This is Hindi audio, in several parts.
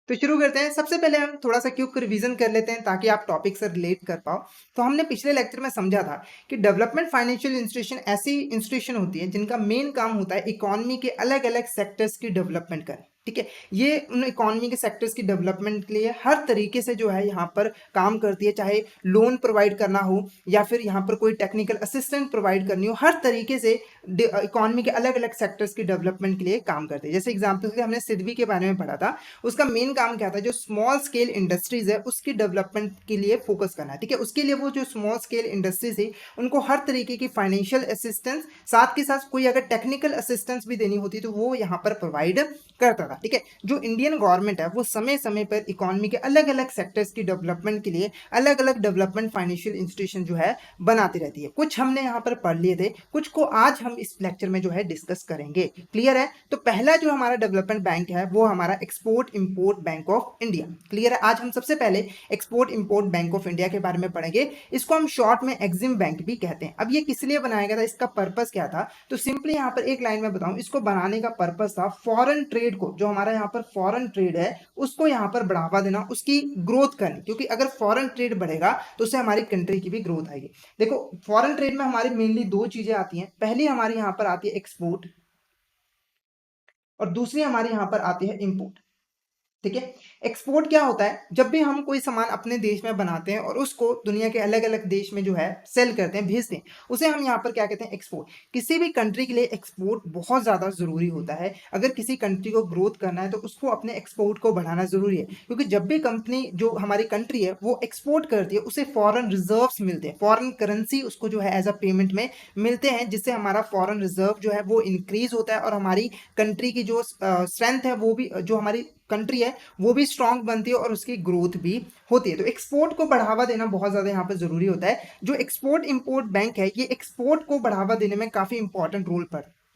तो शुरू करते हैं। सबसे पहले हम थोड़ा सा क्विक रिवीजन कर लेते हैं ताकि आप टॉपिक से रिलेट कर पाओ। तो हमने पिछले लेक्चर में समझा था कि डेवलपमेंट फाइनेंशियल इंस्टीट्यूशन ऐसी इंस्टीट्यूशन होती है जिनका मेन काम होता है इकोनॉमी के अलग अलग सेक्टर्स की डेवलपमेंट करना। ठीक है, ये उन इकोनॉमी के सेक्टर्स की डेवलपमेंट के लिए हर तरीके से जो है यहाँ पर काम करती है, चाहे लोन प्रोवाइड करना हो या फिर यहाँ पर कोई टेक्निकल असिस्टेंट प्रोवाइड करनी हो। हर तरीके से इकोनॉमी के अलग अलग सेक्टर्स की डेवलपमेंट के लिए काम करते हैं। जैसे एग्जाम्पल के हमने सिडबी के बारे में पढ़ा था, उसका मेन काम क्या था, जो स्मॉल स्केल इंडस्ट्रीज है उसकी डेवलपमेंट के लिए फोकस करना है। ठीक है, उसके लिए वो जो स्मॉल स्केल इंडस्ट्रीज है उनको हर तरीके की फाइनेंशियल असिस्टेंस, साथ के साथ कोई अगर टेक्निकल असिस्टेंस भी देनी होती तो वो यहाँ पर प्रोवाइड करता था। ठीक है, जो इंडियन गवर्नमेंट है वो समय समय पर इकोनॉमी के अलग अलग सेक्टर्स की डेवलपमेंट के लिए अलग अलग डेवलपमेंट फाइनेंशियल इंस्टीट्यूशन जो है बनाती रहती है। कुछ हमने यहाँ पर पढ़ लिए थे, कुछ को आज हम इस लेक्चर में जो है डिस्कस करेंगे। क्लियर है? तो पहला जो हमारा डेवलपमेंट बैंक है वो हमारा export import bank of India. Clear है? आज हम सबसे पहले export import bank of India के बारे में पढ़ेंगे। इसको हम शॉर्ट में एक्सिम बैंक भी कहते हैं। अब ये किस लिए बनाया गया था, इसका पर्पस क्या था, तो सिंपली यहाँ पर एक लाइन में बताऊं, इसको बनाने का पर्पस था फॉरेन ट्रेड को, जो हमारा यहाँ पर फॉरेन ट्रेड है उसको यहाँ पर बढ़ावा देना, उसकी ग्रोथ करनी। क्योंकि अगर फॉरेन ट्रेड बढ़ेगा तो उससे हमारी कंट्री की भी ग्रोथ आएगी। देखो, फॉरेन ट्रेड में हमारी मेनली दो चीजें आती हैं। पहली हमारी यहाँ पर आती है एक्सपोर्ट और दूसरी हमारी यहाँ पर आती है इंपोर्ट। ठीक है, एक्सपोर्ट क्या होता है, जब भी हम कोई सामान अपने देश में बनाते हैं और उसको दुनिया के अलग अलग देश में जो है सेल करते हैं, भेजते हैं, उसे हम यहाँ पर क्या कहते हैं, एक्सपोर्ट। किसी भी कंट्री के लिए एक्सपोर्ट बहुत ज़्यादा ज़रूरी होता है। अगर किसी कंट्री को ग्रोथ करना है तो उसको अपने एक्सपोर्ट को बढ़ाना ज़रूरी है, क्योंकि जब भी कंपनी, जो हमारी कंट्री है वो एक्सपोर्ट करती है, उसे फॉरेन रिजर्व्स मिलते हैं, फॉरेन करेंसी उसको जो है एज अ पेमेंट में मिलते हैं, जिससे हमारा फॉरेन रिजर्व जो है वो इंक्रीज होता है और हमारी कंट्री की जो स्ट्रेंथ है वो भी, जो हमारी कंट्री है वो भी स्ट्रांग बनती है और उसकी ग्रोथ भी होती है। तो एक्सपोर्ट को बढ़ावा देना बहुत ज़्यादा यहाँ पर ज़रूरी होता है। जो एक्सपोर्ट इंपोर्ट बैंक है ये एक्सपोर्ट को बढ़ावा देने में काफ़ी इंपॉर्टेंट रोल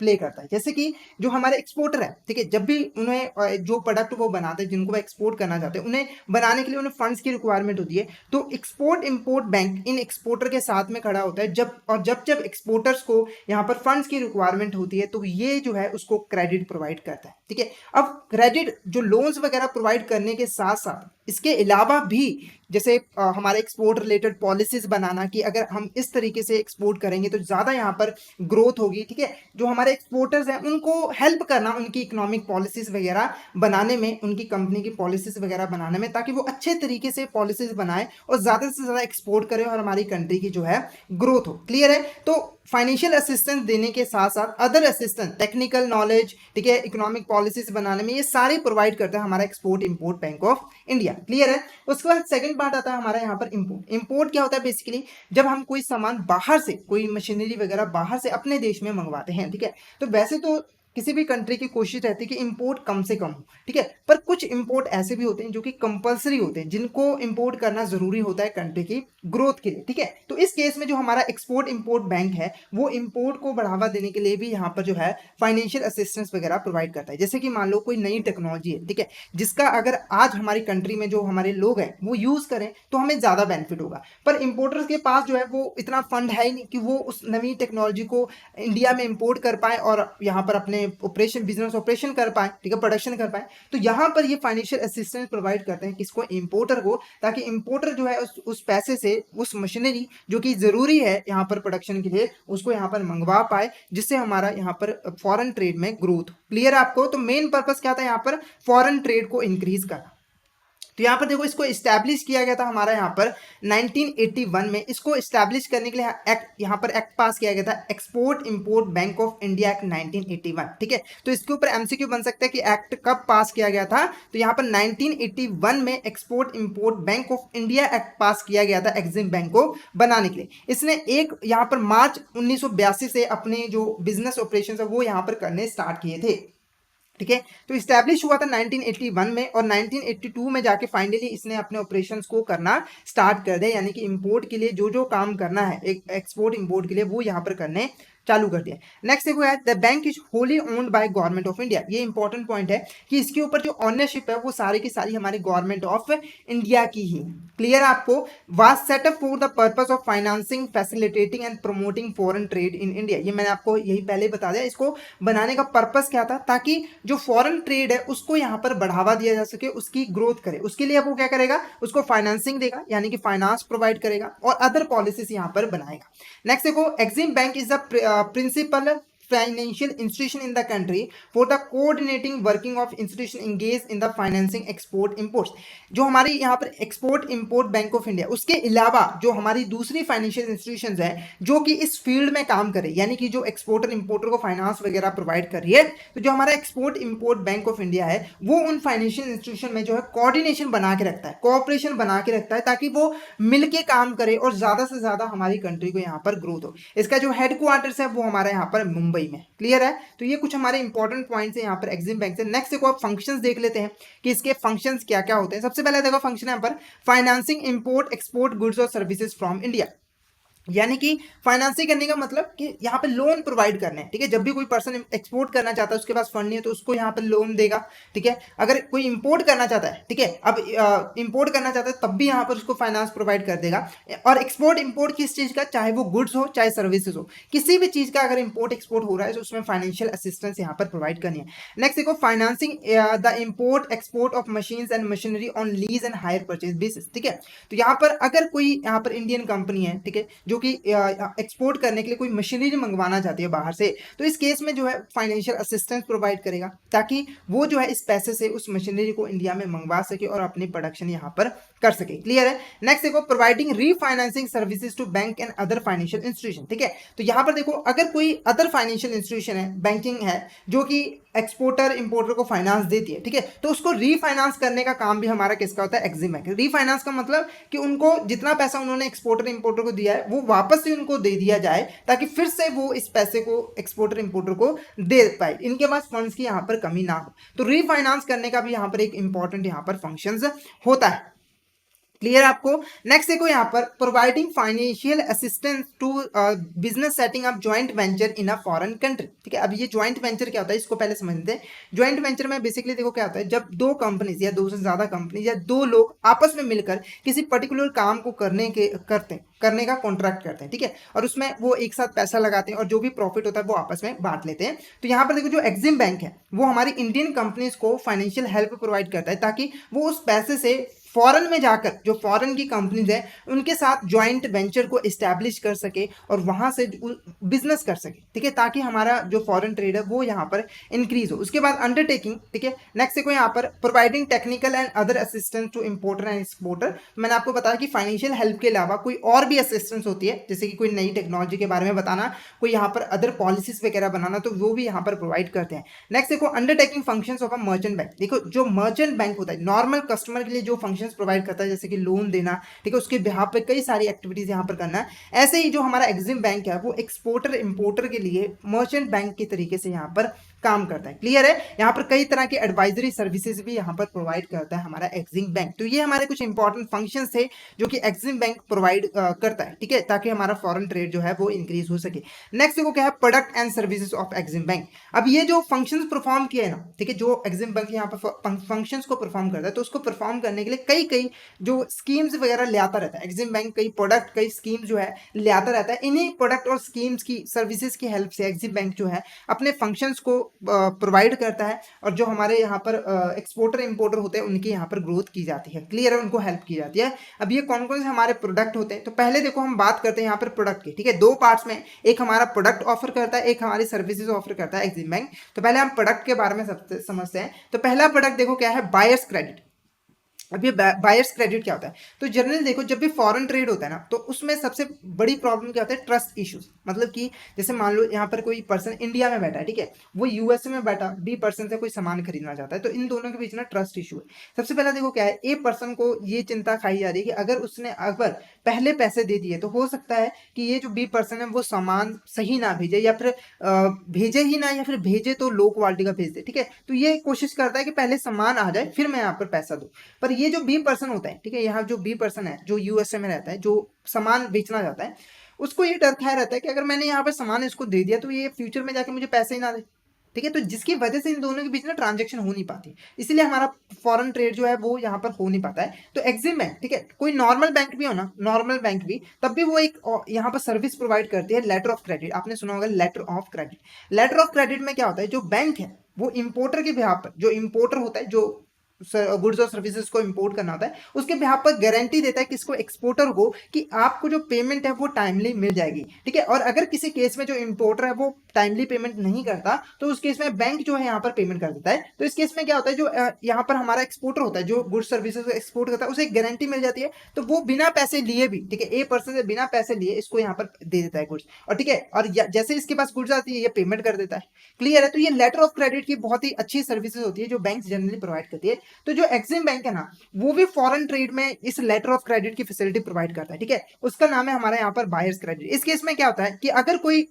प्ले करता है। जैसे कि जो हमारे एक्सपोर्टर है, ठीक है, जब भी उन्हें जो प्रोडक्ट वो बनाते हैं, जिनको वो एक्सपोर्ट करना चाहते हैं, उन्हें बनाने के लिए उन्हें फंड्स की रिक्वायरमेंट होती है। तो एक्सपोर्ट इंपोर्ट बैंक इन एक्सपोर्टर के साथ में खड़ा होता है। जब एक्सपोर्टर्स को यहाँ पर फंड्स की रिक्वायरमेंट होती है तो ये जो है उसको क्रेडिट प्रोवाइड करता है। ठीक है, अब क्रेडिट जो लोन्स वगैरह प्रोवाइड करने के साथ साथ इसके अलावा भी जैसे हमारे एक्सपोर्ट रिलेटेड पॉलिसीज बनाना, कि अगर हम इस तरीके से एक्सपोर्ट करेंगे तो ज़्यादा यहाँ पर ग्रोथ होगी। ठीक है, जो हमारे एक्सपोर्टर्स हैं उनको हेल्प करना उनकी इकोनॉमिक पॉलिसीज वगैरह बनाने में, उनकी कंपनी की पॉलिसीज वगैरह बनाने में, ताकि वो अच्छे तरीके से पॉलिसीज बनाए और ज़्यादा से ज़्यादा एक्सपोर्ट करें और हमारी कंट्री की जो है ग्रोथ हो। क्लियर है? तो फाइनेंशियल असिस्टेंस देने के साथ साथ अदर असिस्टेंस, टेक्निकल नॉलेज, ठीक है, इकोनॉमिक पॉलिसीज बनाने में, ये सारे प्रोवाइड करता है हमारा export import bank of India. Clear है? उसके बाद सेकंड पार्ट आता है हमारा यहाँ पर इंपोर्ट। इंपोर्ट क्या होता है, बेसिकली जब हम कोई सामान बाहर से, कोई मशीनरी वगैरह बाहर से अपने देश में मंगवाते हैं। ठीक है, तो वैसे तो किसी भी कंट्री की कोशिश रहती है कि इंपोर्ट कम से कम हो। ठीक है, पर कुछ इंपोर्ट ऐसे भी होते हैं जो कि कंपलसरी होते हैं, जिनको इंपोर्ट करना जरूरी होता है कंट्री की ग्रोथ के लिए। ठीक है, तो इस केस में जो हमारा एक्सपोर्ट इंपोर्ट बैंक है वो इंपोर्ट को बढ़ावा देने के लिए भी यहाँ पर जो है फाइनेंशियल असिस्टेंस वगैरह प्रोवाइड करता है। जैसे कि मान लो कोई नई टेक्नोलॉजी है, ठीक है, जिसका अगर आज हमारी कंट्री में जो हमारे लोग हैं वो यूज करें तो हमें ज्यादा बेनिफिट होगा, पर इंपोर्टर्स के पास जो है वो इतना फंड है ही नहीं कि वो उस नई टेक्नोलॉजी को इंडिया में इंपोर्ट कर पाए और यहाँ पर अपने ऑपरेशन, बिजनेस ऑपरेशन कर पाए, ठीक है, प्रोडक्शन कर पाए। तो यहाँ पर ये फाइनेंशियल असिस्टेंस प्रोवाइड करते हैं किसको, इंपोर्टर को, ताकि इंपोर्टर जो है उस पैसे से उस मशीनरी जो कि जरूरी है यहाँ पर प्रोडक्शन के लिए, उसको यहाँ पर मंगवा पाए, जिससे हमारा यहाँ पर फॉरेन ट्रेड में ग्रोथ। क्लियर है आपको? तो मेन पर्पस क्या था यहाँ पर, फॉरेन ट्रेड को इंक्रीज करना। तो यहाँ पर देखो, इसको इस्टेब्लिश किया गया था हमारा यहाँ पर 1981 में। इसको इस्टेब्लिश करने के लिए यहाँ पर एक्ट पास किया गया था, export import bank of India act 1981। ठीक है, तो इसके ऊपर एमसीक्यू बन सकता है कि एक्ट कब पास किया गया था, तो यहाँ पर 1981 में export import bank of India act पास किया गया था एक्सिम बैंक को बनाने के लिए। इसने एक यहाँ पर मार्च 1982 से अपने जो बिजनेस ऑपरेशन है वो यहाँ पर करने स्टार्ट किए थे। ठीक है, तो इस्टेब्लिश हुआ था 1981 में और 1982 में जाके फाइनली इसने अपने ऑपरेशंस को करना स्टार्ट कर दिया, यानी कि इंपोर्ट के लिए जो जो काम करना है एक एक्सपोर्ट इंपोर्ट के लिए वो यहाँ पर करने चालू कर दिया। नेक्स्ट देखो यार, the bank is wholly owned by government of India. ये इंपॉर्टेंट पॉइंट है कि इसके ऊपर जो ऑनरशिप है वो सारी की सारी हमारी गवर्नमेंट ऑफ इंडिया की ही। क्लियर है आपको? Was setup for the purpose of financing, facilitating and promoting foreign trade in India. ये मैंने आपको यही पहले बता दिया। इसको बनाने का पर्पस क्या था, ताकि जो फॉरेन ट्रेड है उसको यहाँ पर बढ़ावा दिया जा सके, उसकी ग्रोथ करे। उसके लिए वो क्या करेगा, उसको फाइनेंसिंग देगा, यानी कि फाइनेंस प्रोवाइड करेगा और अदर पॉलिसीज यहाँ पर बनाएगा। नेक्स्ट देखो, EXIM bank is the principal financial institution in the country for the coordinating working of institution engaged in the financing export imports। जो हमारी यहाँ पर export import bank of India, उसके अलावा जो हमारी दूसरी फाइनेंशियल इंस्टीट्यूशंस हैं जो कि इस फील्ड में काम करे, यानी कि जो एक्सपोर्टर इंपोर्टर को फाइनेंस वगैरह प्रोवाइड कर रही है, तो जो हमारा export import bank of India है वो उन फाइनेंशियल इंस्टीट्यूशन में जो है कोऑर्डिनेशन बना के रखता है, कोऑपरेशन बना के रखता है, ताकि वो मिलके काम करे और ज्यादा से ज्यादा हमारी कंट्री को यहाँ पर ग्रोथ हो। इसका जो हेडक्वार्टर्स है वो हमारे यहाँ पर मुंबई में। क्लियर है? तो ये कुछ हमारे इंपॉर्टेंट पॉइंट्स है यहाँ पर एक्सिम बैंक से। नेक्स्ट देखो आप फंक्शंस देख लेते हैं कि इसके फंक्शंस क्या क्या होते हैं। सबसे पहले देखो फंक्शन यहाँ पर फाइनेंसिंग इंपोर्ट एक्सपोर्ट गुड्स और सर्विसेज फ्रॉम इंडिया, यानी कि फाइनेंसिंग करने का मतलब कि यहाँ पे लोन प्रोवाइड करने हैं। ठीक है, जब भी कोई पर्सन एक्सपोर्ट करना चाहता है उसके पास फंड नहीं है तो उसको यहाँ पे लोन देगा। ठीक है, अगर कोई इंपोर्ट करना चाहता है, ठीक है, अब इंपोर्ट करना चाहता है तब भी यहाँ पर उसको फाइनेंस प्रोवाइड कर देगा। और एक्सपोर्ट इंपोर्ट किस चीज़ का, चाहे वो गुड्स हो चाहे सर्विसेज हो, किसी भी चीज़ का अगर इंपोर्ट एक्सपोर्ट हो रहा है तो उसमें फाइनेंशियल असिस्टेंस यहाँ पर प्रोवाइड करनी है। नेक्स्ट देखो, financing the import export of machines and machinery on lease and hire purchase basis. ठीक है, तो यहाँ पर अगर कोई यहाँ पर इंडियन कंपनी है, ठीक है, जो कि एक्सपोर्ट करने के लिए कोई मशीनरी मंगवाना चाहती है बाहर से, तो इस केस में जो है फाइनेंशियल असिस्टेंस प्रोवाइड करेगा, ताकि वो जो है इस पैसे से उस मशीनरी को इंडिया में मंगवा सके और अपनी प्रोडक्शन यहाँ पर कर सके। क्लियर है? नेक्स्ट देखो, providing refinancing services to bank and other financial institution. ठीक है, तो यहाँ पर देखो अगर कोई अदर फाइनेंशियल इंस्टीट्यूशन है, बैंकिंग है, जो कि एक्सपोर्टर इंपोर्टर को फाइनेंस देती है, ठीक है, तो उसको रीफाइनेंस करने का काम भी हमारा किसका होता है, एक्सिम बैंक। रीफाइनेंस का मतलब कि उनको जितना पैसा उन्होंने एक्सपोर्टर इंपोर्टर को दिया है वो वापस से उनको दे दिया जाए, ताकि फिर से वो इस पैसे को एक्सपोर्टर इंपोर्टर को दे पाए, इनके पास फंड्स की यहाँ पर कमी ना हो। तो रीफाइनेंस करने का भी यहाँ पर एक इंपॉर्टेंट यहाँ पर फंक्शंस होता है। क्लियर आपको? नेक्स्ट देखो यहाँ पर, providing financial assistance to business setting up joint venture in a foreign country. ठीक है, अब ये ज्वाइंट वेंचर क्या होता है इसको पहले समझते हैं। ज्वाइंट वेंचर में बेसिकली देखो क्या होता है, जब दो कंपनीज या दो से ज्यादा कंपनीज या दो लोग आपस में मिलकर किसी पर्टिकुलर काम को करने का कॉन्ट्रैक्ट करते हैं। ठीक है, और उसमें वो एक साथ पैसा लगाते हैं और जो भी प्रॉफिट होता है वो आपस में बांट लेते हैं। तो यहाँ पर देखो जो एक्सिम बैंक है वो हमारी इंडियन कंपनीज को फाइनेंशियल हेल्प प्रोवाइड करता है, ताकि वो उस पैसे से फॉरेन में जाकर जो फॉरेन की कंपनीज है उनके साथ ज्वाइंट वेंचर को इस्टेब्लिश कर सके और वहां से बिजनेस कर सके। ठीक है, ताकि हमारा जो फॉरेन ट्रेड है वो यहाँ पर इंक्रीज हो। उसके बाद अंडरटेकिंग। ठीक है, नेक्स्ट देखो यहाँ पर, providing technical and other assistance to importer and exporter. मैंने आपको बताया कि फाइनेंशियल हेल्प के अलावा कोई और भी असिस्टेंस होती है, जैसे कि कोई नई टेक्नोलॉजी के बारे में बताना, कोई यहाँ पर अदर पॉलिसीज वगैरह बनाना, तो वो भी यहाँ पर प्रोवाइड करते हैं। नेक्स्ट देखो, undertaking functions of a merchant bank. देखो जो मर्चेंट बैंक होता है नॉर्मल कस्टमर के लिए जो फंक्शंस प्रोवाइड करता है, जैसे कि लोन देना, ठीक है, उसके बिहाफ पे कई सारी एक्टिविटीज यहां पर करना है। ऐसे ही जो हमारा एक्सिम बैंक है वो एक्सपोर्टर इंपोर्टर के लिए मर्चेंट बैंक के तरीके से यहां पर काम करता है। क्लियर है? यहाँ पर कई तरह के एडवाइजरी सर्विसेज भी यहाँ पर प्रोवाइड करता है हमारा एक्सिम बैंक। तो ये हमारे कुछ इंपॉर्टेंट फंक्शंस थे जो कि एक्सिम बैंक प्रोवाइड करता है। ठीक है, ताकि हमारा फॉरेन ट्रेड जो है वो इंक्रीज हो सके। नेक्स्ट देखो क्या है, product and services of Exim bank. अब ये जो फंक्शंस परफॉर्म किए ना, ठीक है, जो एक्सिम बैंक यहाँ पर फंक्शंस को परफॉर्म करता है, तो उसको परफॉर्म करने के लिए कई कई जो स्कीम्स वगैरह ले आता रहता है एक्सिम बैंक, कई प्रोडक्ट कई स्कीम्स जो है ले आता रहता है। इन्हीं प्रोडक्ट और स्कीम्स की सर्विसेज की हेल्प से एक्सिम बैंक जो है अपने फंक्शंस को प्रोवाइड करता है, और जो हमारे यहाँ पर एक्सपोर्टर इंपोर्टर होते हैं उनकी यहाँ पर ग्रोथ की जाती है। क्लियर है? उनको हेल्प की जाती है। अब ये कौन कौन से हमारे प्रोडक्ट होते हैं, तो पहले देखो हम बात करते हैं यहाँ पर प्रोडक्ट की। ठीक है, दो पार्ट्स में, एक हमारा प्रोडक्ट ऑफर करता है, एक हमारी सर्विसेज ऑफर करता है एक्सिम बैंक। तो पहले हम प्रोडक्ट के बारे में समझते हैं। तो पहला प्रोडक्ट देखो क्या है, बायर्स क्रेडिट। अब ये बायर्स क्रेडिट क्या होता है, तो जनरली देखो जब भी फॉरेन ट्रेड होता है ना, तो उसमें सबसे बड़ी प्रॉब्लम क्या होता है, ट्रस्ट इश्यूज। मतलब कि जैसे मान लो यहाँ पर कोई पर्सन इंडिया में बैठा है, ठीक है, वो यूएसए में बैठा बी पर्सन से कोई सामान खरीदना चाहता है, तो इन दोनों के बीच ना ट्रस्ट इशू है। सबसे पहला देखो क्या है, ए पर्सन को ये चिंता खाई जा रही है कि अगर उसने अगर पहले पैसे दे दिए तो हो सकता है कि ये जो बी पर्सन है वो सामान सही ना भेजे, या फिर भेजे ही ना, या फिर भेजे तो लो क्वालिटी का भेज दे। ठीक है, तो ये कोशिश करता है कि पहले सामान आ जाए फिर मैं यहाँ पर पैसा दूं। पर ये जो बी पर्सन होता है, ठीक है, यहाँ जो बी पर्सन है जो यूएसए में रहता है, जो सामान बेचना चाहता है, उसको ये डर खाया रहता है कि अगर मैंने यहाँ पर सामान इसको दे दिया तो ये फ्यूचर में जाके मुझे पैसे ही ना दे। ठीक है, तो जिसकी वजह से इन दोनों के बीच ना ट्रांजेक्शन हो नहीं पाती, इसीलिए हमारा फॉरेन ट्रेड जो है वो यहाँ पर हो नहीं पाता है। तो एक्सिम बैंक, ठीक है, कोई नॉर्मल बैंक भी हो ना, नॉर्मल बैंक भी, तब भी वो एक यहाँ पर सर्विस प्रोवाइड करती है, लेटर ऑफ क्रेडिट। आपने सुना होगा letter of credit. Letter of credit में क्या होता है, जो बैंक है वो इंपोर्टर के बिहाफ पर, जो इंपोर्टर होता है, जो गुड्स और सर्विसेज को इंपोर्ट करना होता है, उसके बिहाफ पर गारंटी देता है किसको, एक्सपोर्टर को, कि आपको जो पेमेंट है वो टाइमली मिल जाएगी। ठीक है, और अगर किसी केस में जो इंपोर्टर है वो टाइमली पेमेंट नहीं करता तो उस केस में बैंक जो है यहाँ पर पेमेंट कर देता है। तो इस केस में क्या होता है, जो यहाँ पर हमारा एक्सपोर्टर होता है, जो गुड्स सर्विसेज को एक्सपोर्ट करता है, उसे एक गारंटी मिल जाती है, तो वो बिना पैसे लिए भी, ठीक है, ए पर्सन से बिना पैसे लिए इसको यहाँ पर दे देता है गुड्स, और ठीक है, और जैसे इसके पास गुड्स आती है ये पेमेंट कर देता है। क्लियर है, तो ये लेटर ऑफ क्रेडिट की बहुत ही अच्छी सर्विसेज होती है जो बैंक जनरली प्रोवाइड करती है। तो जो एक्सिम बैंक है ना, वो भी फॉरेन ट्रेड में इस लेटर ऑफ क्रेडिट की फैसिलिटी प्रोवाइड करता है। ठीक है, उसका नाम है हमारा यहाँ पर बायर्स क्रेडिट। इस केस में क्या होता है कि अगर कोई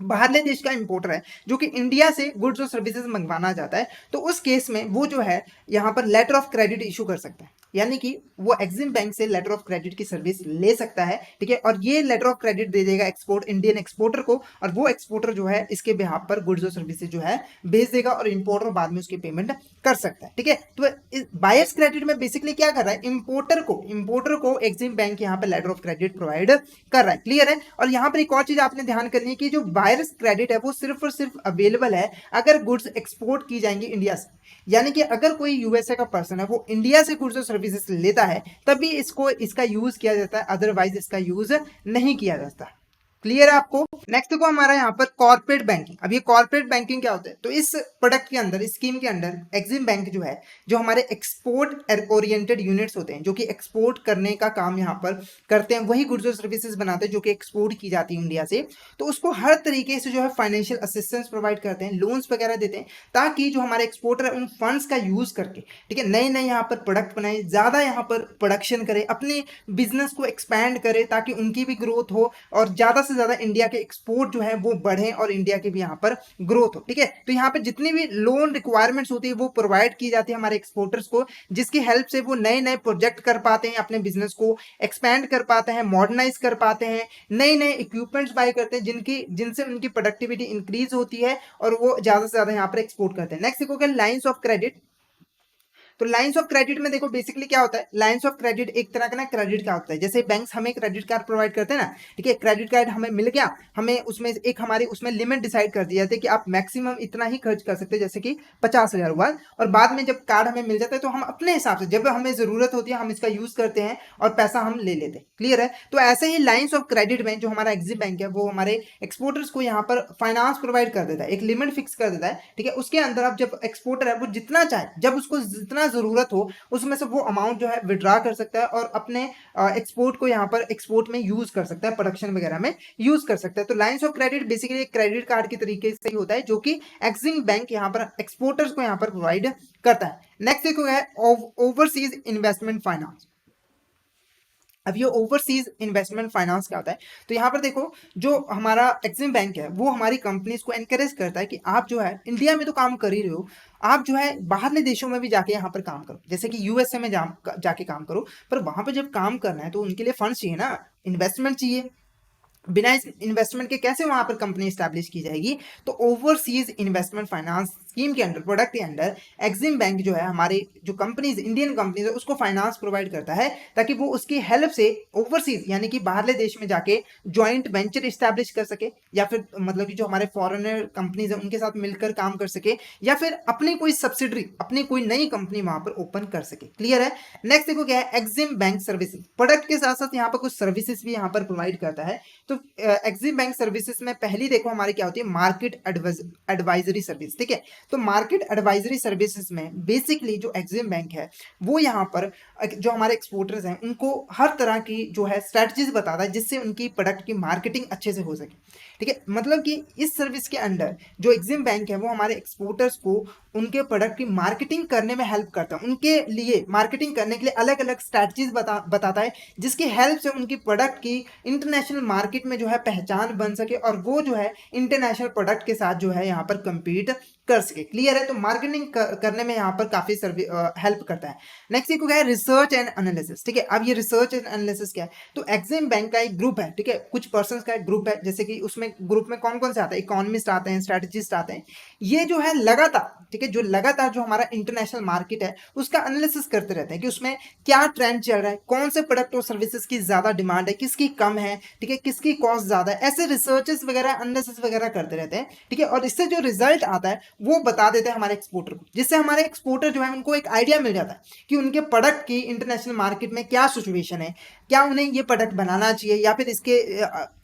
बाहरले देश का इंपोर्टर है जो कि इंडिया से गुड्स और सर्विसेज मंगवाना चाहता है, तो उस केस में वो जो है यहाँ पर लेटर ऑफ क्रेडिट इशू कर सकता है, यानी कि वो एक्सिम बैंक से लेटर ऑफ क्रेडिट की सर्विस ले सकता है। ठीक है, और ये लेटर ऑफ क्रेडिट दे देगा इंडियन एक्सपोर्टर को, और वो एक्सपोर्टर जो है इसके बिहाफ पर गुड्स और सर्विसेज जो है भेज देगा, और इंपोर्टर बाद में उसकी पेमेंट कर सकता है। ठीक है, तो बायर्स क्रेडिट में बेसिकली क्या कर रहा है, इंपोर्टर को एक्सिम बैंक यहाँ पर लेटर ऑफ क्रेडिट प्रोवाइड कर रहा है। क्लियर है, और यहाँ पर एक और चीज आपने ध्यान करनी है कि जो बायर्स क्रेडिट है वो सिर्फ और सिर्फ अवेलेबल है अगर गुड्स एक्सपोर्ट की जाएंगी इंडिया से, यानी कि अगर कोई यूएसए का पर्सन है वो इंडिया से गुड्स और सर्विसेज लेता है तभी इसका यूज किया जाता है, अदरवाइज इसका यूज नहीं किया जाता। क्लियर है आपको। नेक्स्ट देखो हमारा यहाँ पर कॉर्पोरेट बैंकिंग। अब ये कॉर्पोरेट बैंकिंग क्या होता है, तो इस प्रोडक्ट के अंदर, इस स्कीम के अंदर एक्सिम बैंक जो है, जो हमारे एक्सपोर्ट ओरिएंटेड यूनिट्स होते हैं जो कि एक्सपोर्ट करने का काम यहाँ पर करते हैं, वही गुड्स और सर्विसेज बनाते हैं जो कि एक्सपोर्ट की जाती है इंडिया से, तो उसको हर तरीके से जो है फाइनेंशियल असिस्टेंस प्रोवाइड करते हैं, लोन्स वगैरह देते हैं, ताकि जो हमारे एक्सपोर्टर है उन फंड्स का यूज करके, ठीक है, नए नए यहाँ पर प्रोडक्ट बनाए, ज्यादा यहाँ पर प्रोडक्शन करे, अपने बिजनेस को एक्सपैंड करे, ताकि उनकी भी ग्रोथ हो और ज्यादा से ज्यादा इंडिया के एक्सपोर्ट जो है वो बढ़े और इंडिया के भी यहाँ पर ग्रोथ हो। ठीक है, तो यहाँ पे जितनी भी लोन रिक्वायरमेंट्स होती है वो प्रोवाइड की जाती है हमारे एक्सपोर्टर्स को, जिसकी हेल्प से वो नए नए प्रोजेक्ट कर पाते हैं, अपने बिजनेस को एक्सपैंड कर पाते हैं, मॉडर्नाइज कर पाते हैं, नए नए इक्विपमेंट्स बाय करते हैं जिनसे उनकी प्रोडक्टिविटी इंक्रीज होती है और वो ज्यादा से ज्यादा यहाँ पर एक्सपोर्ट करते हैं। नेक्स्ट देखोगे लाइंस ऑफ क्रेडिट। तो लाइंस ऑफ क्रेडिट में देखो बेसिकली क्या होता है, लाइंस ऑफ क्रेडिट एक तरह का ना क्रेडिट का होता है, जैसे बैंक्स हमें क्रेडिट कार्ड प्रोवाइड करते हैं ना, ठीक है, क्रेडिट कार्ड हमें मिल गया, हमें उसमें एक हमारी उसमें लिमिट डिसाइड कर दी जाती है कि आप मैक्सिमम इतना ही खर्च कर सकते हैं, जैसे कि 50,000 हुआ, और बाद में जब कार्ड हमें मिल जाता है तो हम अपने हिसाब से जब हमें जरूरत होती है हम इसका यूज करते हैं और पैसा हम ले लेते हैं। क्लियर है, तो ऐसे ही लाइंस ऑफ क्रेडिट में जो हमारा एक्सिम बैंक है वो हमारे एक्सपोर्टर्स को यहाँ पर फाइनेंस प्रोवाइड कर देता है, एक लिमिट फिक्स कर देता है। ठीक है, उसके अंदर अब जब एक्सपोर्टर है वो जितना चाहे, जब उसको जितना जरूरत हो उसमें से वो अमाउंट जो है विड्रॉ कर सकता है और अपने एक्सपोर्ट को यहाँ पर एक्सपोर्ट में यूज कर सकता है, प्रोडक्शन वगैरह में यूज कर सकता है। तो लाइंस ऑफ क्रेडिट बेसिकली एक क्रेडिट कार्ड के तरीके से ही होता है जो कि एक्सिम बैंक यहाँ पर एक्सपोर्टर्स को यहाँ पर प्रोवाइड करता है। नेक्स्ट देखो है ओवरसीज इन्वेस्टमेंट फाइनेंस। अब ये ओवरसीज इन्वेस्टमेंट फाइनेंस क्या होता है, तो यहाँ पर देखो जो हमारा एक्सिम बैंक है वो हमारी कंपनीज को एनकरेज करता है कि आप जो है इंडिया में तो काम कर ही रहे हो, आप जो है बाहरले देशों में भी जाके यहाँ पर काम करो, जैसे कि यूएसए में जाके काम करो, पर वहां पर जब काम करना है तो उनके लिए फंड्स चाहिए ना, इन्वेस्टमेंट चाहिए, बिना इन्वेस्टमेंट के कैसे वहां पर कंपनी स्टैब्लिश की जाएगी। तो ओवरसीज इन्वेस्टमेंट फाइनेंस स्कीम के अंडर, प्रोडक्ट के अंडर एक्सिम बैंक जो है हमारे जो कंपनीज, इंडियन कंपनीज है उसको फाइनेंस प्रोवाइड करता है, ताकि वो उसकी हेल्प से ओवरसीज यानी कि बाहरले देश में जाके ज्वाइंट वेंचर स्टैब्लिश कर सके, या फिर मतलब कि जो हमारे फॉरेनर कंपनीज है उनके साथ मिलकर काम कर सके, या फिर अपनी कोई सब्सिडरी, अपनी कोई नई कंपनी वहां पर ओपन कर सके। क्लियर है। नेक्स्ट देखो क्या है, एक्सिम बैंक सर्विसेज, प्रोडक्ट के साथ साथ यहाँ पर कुछ सर्विसेज भी यहाँ पर प्रोवाइड करता है। तो एक्सिम बैंक सर्विसेज में पहली देखो हमारी क्या होती है, मार्केट एडवाइजरी सर्विस। ठीक है, तो मार्केट एडवाइजरी सर्विसेज में बेसिकली जो एक्सिम बैंक है वो यहाँ पर जो हमारे एक्सपोर्टर्स हैं उनको हर तरह की जो है स्ट्रेटजीज बताता है जिससे उनकी प्रोडक्ट की मार्केटिंग अच्छे से हो सके। ठीक है, मतलब कि इस सर्विस के अंडर जो एक्सिम बैंक है वो हमारे एक्सपोर्टर्स को उनके प्रोडक्ट की मार्केटिंग करने में हेल्प करता है, उनके लिए मार्केटिंग करने के लिए अलग अलग स्ट्रेटजीज बताता है, जिसकी हेल्प से उनकी प्रोडक्ट की इंटरनेशनल मार्केट में जो है पहचान बन सके और वो जो है इंटरनेशनल प्रोडक्ट के साथ जो है यहाँ पर कम्पीट कर सके। क्लियर है? तो मार्केटिंग करने में यहाँ पर काफी हेल्प करता है। नेक्स्ट एक क्या है, रिसर्च एंड एनालिसिस। ठीक है, अब ये रिसर्च एंड एनालिसिस क्या है, तो एग्जिम बैंक का एक ग्रुप है, ठीक है, कुछ पर्सन का एक ग्रुप है, जैसे कि उसमें ग्रुप में कौन कौन से आते हैं, इकोनॉमिस्ट आते हैं, स्ट्रेटेजिस्ट आते हैं। ये जो है लगातार, ठीक है, जो लगातार जो हमारा इंटरनेशनल मार्केट है उसका एनालिसिस करते रहते हैं कि उसमें क्या ट्रेंड चल रहा है, कौन से प्रोडक्ट और सर्विसेज की ज्यादा डिमांड है, किसकी कम है, ठीक है, किसकी कॉस्ट ज्यादा है, ऐसे रिसर्चेस वगैरह एनालिसिस वगैरह करते रहते हैं। ठीक है, और इससे जो रिजल्ट आता है वो बता देते हैं हमारे एक्सपोर्टर को, जिससे हमारे एक्सपोर्टर जो है उनको एक आइडिया मिल जाता है कि उनके प्रोडक्ट की इंटरनेशनल मार्केट में क्या सिचुएशन है, क्या उन्हें ये प्रोडक्ट बनाना चाहिए या फिर इसके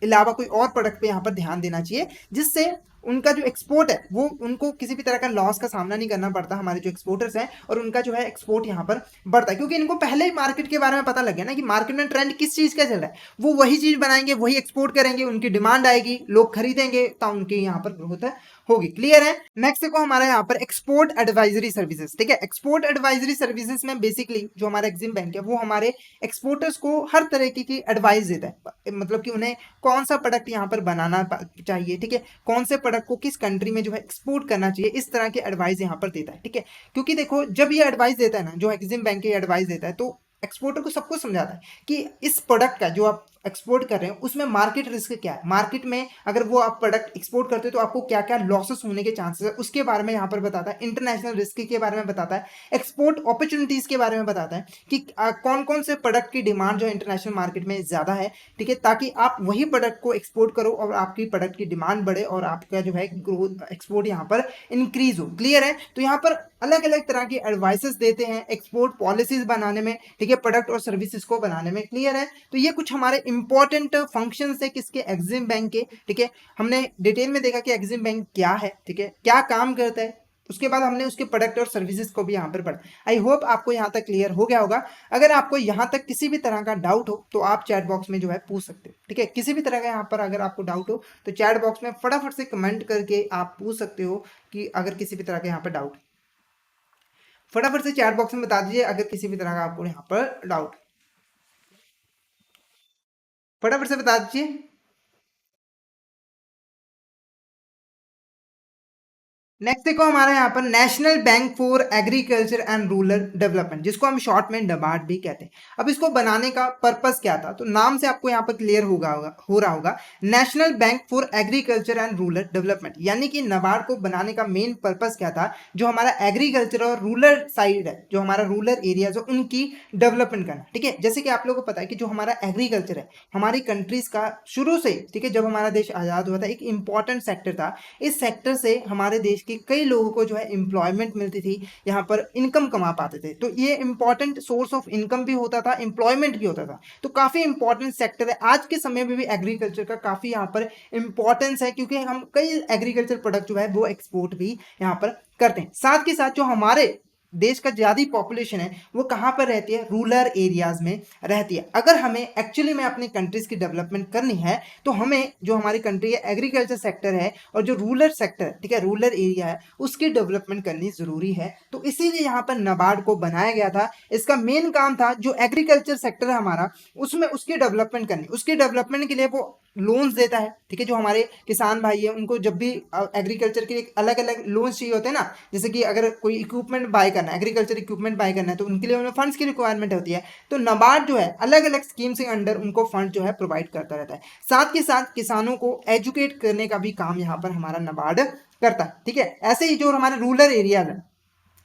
अलावा कोई और प्रोडक्ट पे यहाँ पर ध्यान देना चाहिए, जिससे उनका जो एक्सपोर्ट है वो उनको किसी भी तरह का लॉस का सामना नहीं करना पड़ता, हमारे जो एक्सपोर्टर्स हैं, और उनका जो है एक्सपोर्ट यहाँ पर बढ़ता है, क्योंकि इनको पहले ही मार्केट के बारे में पता लग गया ना कि मार्केट में ट्रेंड किस चीज का चल रहा है, वो वही चीज बनाएंगे, वही एक्सपोर्ट करेंगे, उनकी डिमांड आएगी, लोग खरीदेंगे, तो उनकी यहाँ पर ग्रोथ होगी। क्लियर है? नेक्स्ट देखो हमारा यहाँ पर एक्सपोर्ट एडवाइजरी सर्विसेज। ठीक है, एक्सपोर्ट एडवाइजरी सर्विसेज में बेसिकली जो हमारा एग्जिम बैंक है वो हमारे एक्सपोर्टर्स को हर तरीके की एडवाइस देता है, मतलब कि उन्हें कौन सा प्रोडक्ट यहाँ पर बनाना चाहिए, ठीक है, कौन से प्रोडक्ट को किस कंट्री में जो है एक्सपोर्ट करना चाहिए, इस तरह के एडवाइस यहाँ पर देता है। ठीक है, क्योंकि देखो जब ये एडवाइस देता है ना, जो एग्जिम बैंक की एडवाइस देता है, तो एक्सपोर्टर को सब कुछ समझाता है कि इस प्रोडक्ट का जो आप एक्सपोर्ट कर रहे हैं उसमें मार्केट रिस्क क्या है, मार्केट में अगर वो आप प्रोडक्ट एक्सपोर्ट करते हो तो आपको क्या क्या लॉसेस होने के चांसेस है, उसके बारे में यहाँ पर बताता है, इंटरनेशनल रिस्क के बारे में बताता है, एक्सपोर्ट अपॉर्चुनिटीज के बारे में बताता है कि कौन कौन से प्रोडक्ट की डिमांड जो इंटरनेशनल मार्केट में ज्यादा है, ठीक है, ताकि आप वही प्रोडक्ट को एक्सपोर्ट करो और आपकी प्रोडक्ट की डिमांड बढ़े और आपका जो है ग्रोथ एक्सपोर्ट यहाँ पर इंक्रीज हो। क्लियर है? तो यहाँ पर अलग अलग तरह की एडवाइसेस देते हैं एक्सपोर्ट पॉलिसीज बनाने में, ठीक है, प्रोडक्ट और सर्विसेज को बनाने में। क्लियर है? तो ये कुछ हमारे इंपॉर्टेंट फंक्शंस है किसके, एग्जिम बैंक के। ठीक है, हमने डिटेल में देखा कि एग्जिम बैंक क्या है, ठीक है, क्या काम करता है, उसके बाद हमने उसके प्रोडक्ट और सर्विसेज को भी यहाँ पर पढ़ा। आई होप आपको यहाँ तक क्लियर हो गया होगा। अगर आपको यहाँ तक किसी भी तरह का डाउट हो तो आप चैट बॉक्स में जो है पूछ सकते हो। ठीक है, किसी भी तरह का यहाँ पर अगर आपको डाउट हो तो चैट बॉक्स में फटाफट से कमेंट करके आप पूछ सकते हो कि अगर किसी भी तरह का यहाँ पर डाउट, फटाफट से चैट बॉक्स में बता दीजिए अगर किसी भी तरह का आपको यहाँ पर डाउट, फटाफट से बता दीजिए। नेक्स्ट देखो हमारा यहाँ पर national bank for agriculture and rural development, जिसको हम शॉर्ट में नबार्ड भी कहते हैं। अब इसको बनाने का पर्पस क्या था, तो नाम से आपको यहाँ पर क्लियर हो रहा होगा, national bank for agriculture and rural development, यानी कि नबार्ड को बनाने का मेन पर्पस क्या था, जो हमारा एग्रीकल्चर और रूरल साइड है, जो हमारा रूरल एरियाज है उनकी डेवलपमेंट करना। ठीक है, जैसे कि आप लोगों को पता है कि जो हमारा एग्रीकल्चर है हमारी कंट्रीज का शुरू से, ठीक है, जब हमारा देश आजाद हुआ था एक इंपॉर्टेंट सेक्टर था। इस सेक्टर से हमारे देश कि कई लोगों को जो है एम्प्लॉयमेंट मिलती थी, यहाँ पर इनकम कमा पाते थे, तो ये इंपॉर्टेंट सोर्स ऑफ इनकम भी होता था, एम्प्लॉयमेंट भी होता था, तो काफी इंपॉर्टेंट सेक्टर है। आज के समय में भी एग्रीकल्चर का काफी यहाँ पर इंपॉर्टेंस है, क्योंकि हम कई एग्रीकल्चर प्रोडक्ट जो है वो एक्सपोर्ट भी यहाँ पर करते हैं। साथ के साथ जो हमारे देश का ज़्यादा पॉपुलेशन है वो कहाँ पर रहती है, रूरल एरियाज में रहती है। अगर हमें एक्चुअली में अपनी कंट्रीज की डेवलपमेंट करनी है तो हमें जो हमारी कंट्री है एग्रीकल्चर सेक्टर है और जो रूरल सेक्टर, ठीक है, रूरल एरिया है उसकी डेवलपमेंट करनी जरूरी है। तो इसीलिए यहाँ पर नाबार्ड को बनाया गया था। इसका मेन काम था जो एग्रीकल्चर सेक्टर है हमारा उसमें उसकी डेवलपमेंट करनी, उसकी डेवलपमेंट के लिए वो लोन्स देता है। ठीक है, जो हमारे किसान भाई है उनको जब भी एग्रीकल्चर के अलग अलग लोन्स चाहिए होते हैं ना, जैसे कि अगर कोई इक्विपमेंट बाय करना है, एग्रीकल्चर इक्विपमेंट बाय करना है, तो उनके लिए उन्हें फंड्स की रिक्वायरमेंट होती है, तो नाबार्ड जो है अलग अलग स्कीम्स के अंडर उनको फंड जो है प्रोवाइड करता रहता है। साथ के साथ किसानों को एजुकेट करने का भी काम यहाँ पर हमारा नाबार्ड करता है। ठीक है, ऐसे ही जो हमारे रूरल एरिया है,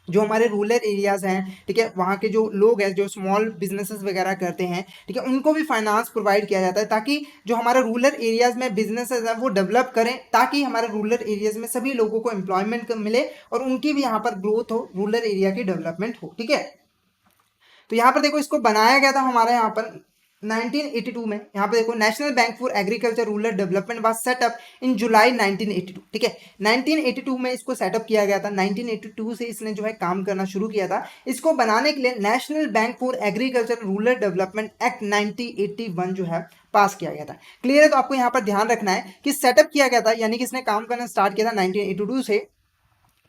जो हमारे रूरल एरियाज हैं, ठीक है, वहाँ के जो लोग हैं जो स्मॉल बिजनेसेस वगैरह करते हैं, ठीक है, उनको भी फाइनेंस प्रोवाइड किया जाता है ताकि जो हमारे रूरल एरियाज में बिजनेसेस हैं वो डेवलप करें, ताकि हमारे रूरल एरियाज में सभी लोगों को एम्प्लॉयमेंट मिले और उनकी भी यहाँ पर ग्रोथ हो, रूरल एरिया की डेवलपमेंट हो। ठीक है, तो यहाँ पर देखो इसको बनाया गया था हमारे यहाँ पर 1982 में। यहाँ पे देखो national bank for agriculture rural development was set up in July 1982। ठीक है, 1982 में इसको सेटअप किया गया था। 1982 से इसने जो है काम करना शुरू किया था। इसको बनाने के लिए national bank for agriculture rural development act 1981 जो है पास किया गया था। क्लियर है? तो आपको यहाँ पर ध्यान रखना है कि सेटअप किया गया था, यानी कि इसने काम करना स्टार्ट किया था 1982 से,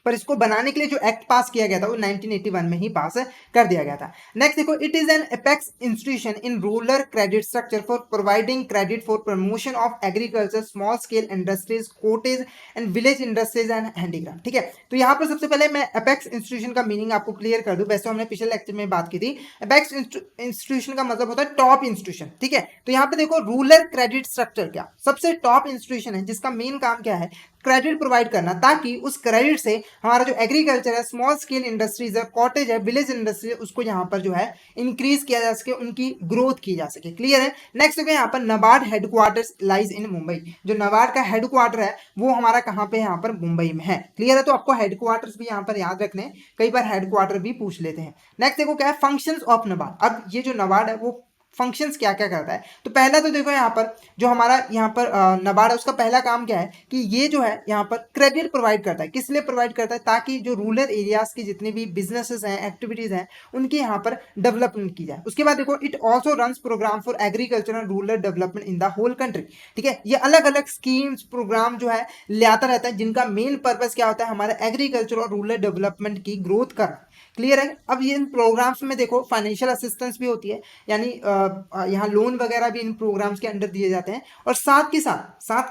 पर इसको बनाने के लिए जो एक्ट पास किया गया था वो 1981 में ही पास कर दिया गया था। नेक्स्ट देखो, it is an apex institution in rural credit structure for providing credit for promotion of agriculture, small scale industries, cottage and village industries and handicraft. ठीक है, तो यहाँ पर सबसे पहले मैं एपेक्स इंस्टीट्यूशन का मीनिंग आपको क्लियर कर दूं। वैसे हमने पिछले लेक्चर में बात की थी। एपेक्स इंस्टीट्यूशन का मतलब होता है टॉप इंस्टीट्यूशन। ठीक है, तो यहाँ पे देखो रूरल क्रेडिट स्ट्रक्चर क्या सबसे टॉप इंस्टीट्यूशन है जिसका मेन काम क्या है, क्रेडिट प्रोवाइड करना, ताकि उस क्रेडिट से हमारा जो एग्रीकल्चर है, स्मॉल स्केल इंडस्ट्रीज है, कॉटेज है, विलेज इंडस्ट्री है, उसको यहाँ पर जो है इंक्रीज किया जा सके, उनकी ग्रोथ की जा सके। क्लियर है। नेक्स्ट देखो यहाँ पर NABARD headquarters lies in Mumbai. जो नबार्ड का हेडक्वार्टर है वो हमारा कहाँ पे, यहाँ पर मुंबई में है। क्लियर है, तो आपको हेडक्वार्टर्स भी यहाँ पर याद रखने, कई बार हेडक्वार्टर भी पूछ लेते हैं। नेक्स्ट देखो क्या है, फंक्शंस ऑफ नबार्ड। अब ये जो नबार्ड है वो फंक्शंस क्या क्या करता है, तो पहला तो देखो यहाँ पर जो हमारा यहाँ पर नबार्ड है उसका पहला काम क्या है कि ये जो है यहाँ पर क्रेडिट प्रोवाइड करता है। किस लिए प्रोवाइड करता है, ताकि जो रूरल एरियाज की जितनी भी बिजनेसेस हैं, एक्टिविटीज हैं, उनकी यहाँ पर डेवलपमेंट की जाए। उसके बाद देखो, it also runs program for agriculture and rural development in the whole country. ठीक है, ये अलग अलग स्कीम्स प्रोग्राम जो है लाता रहता है, जिनका मेन पर्पज क्या होता है, हमारा एग्रीकल्चर और रूरल डेवलपमेंट की ग्रोथ करना। क्लियर है। अब ये इन प्रोग्राम्स में देखो फाइनेंशियल असिस्टेंस भी होती है, यानी यहाँ लोन वगैरह भी इन प्रोग्राम्स के अंडर दिए जाते हैं, और साथ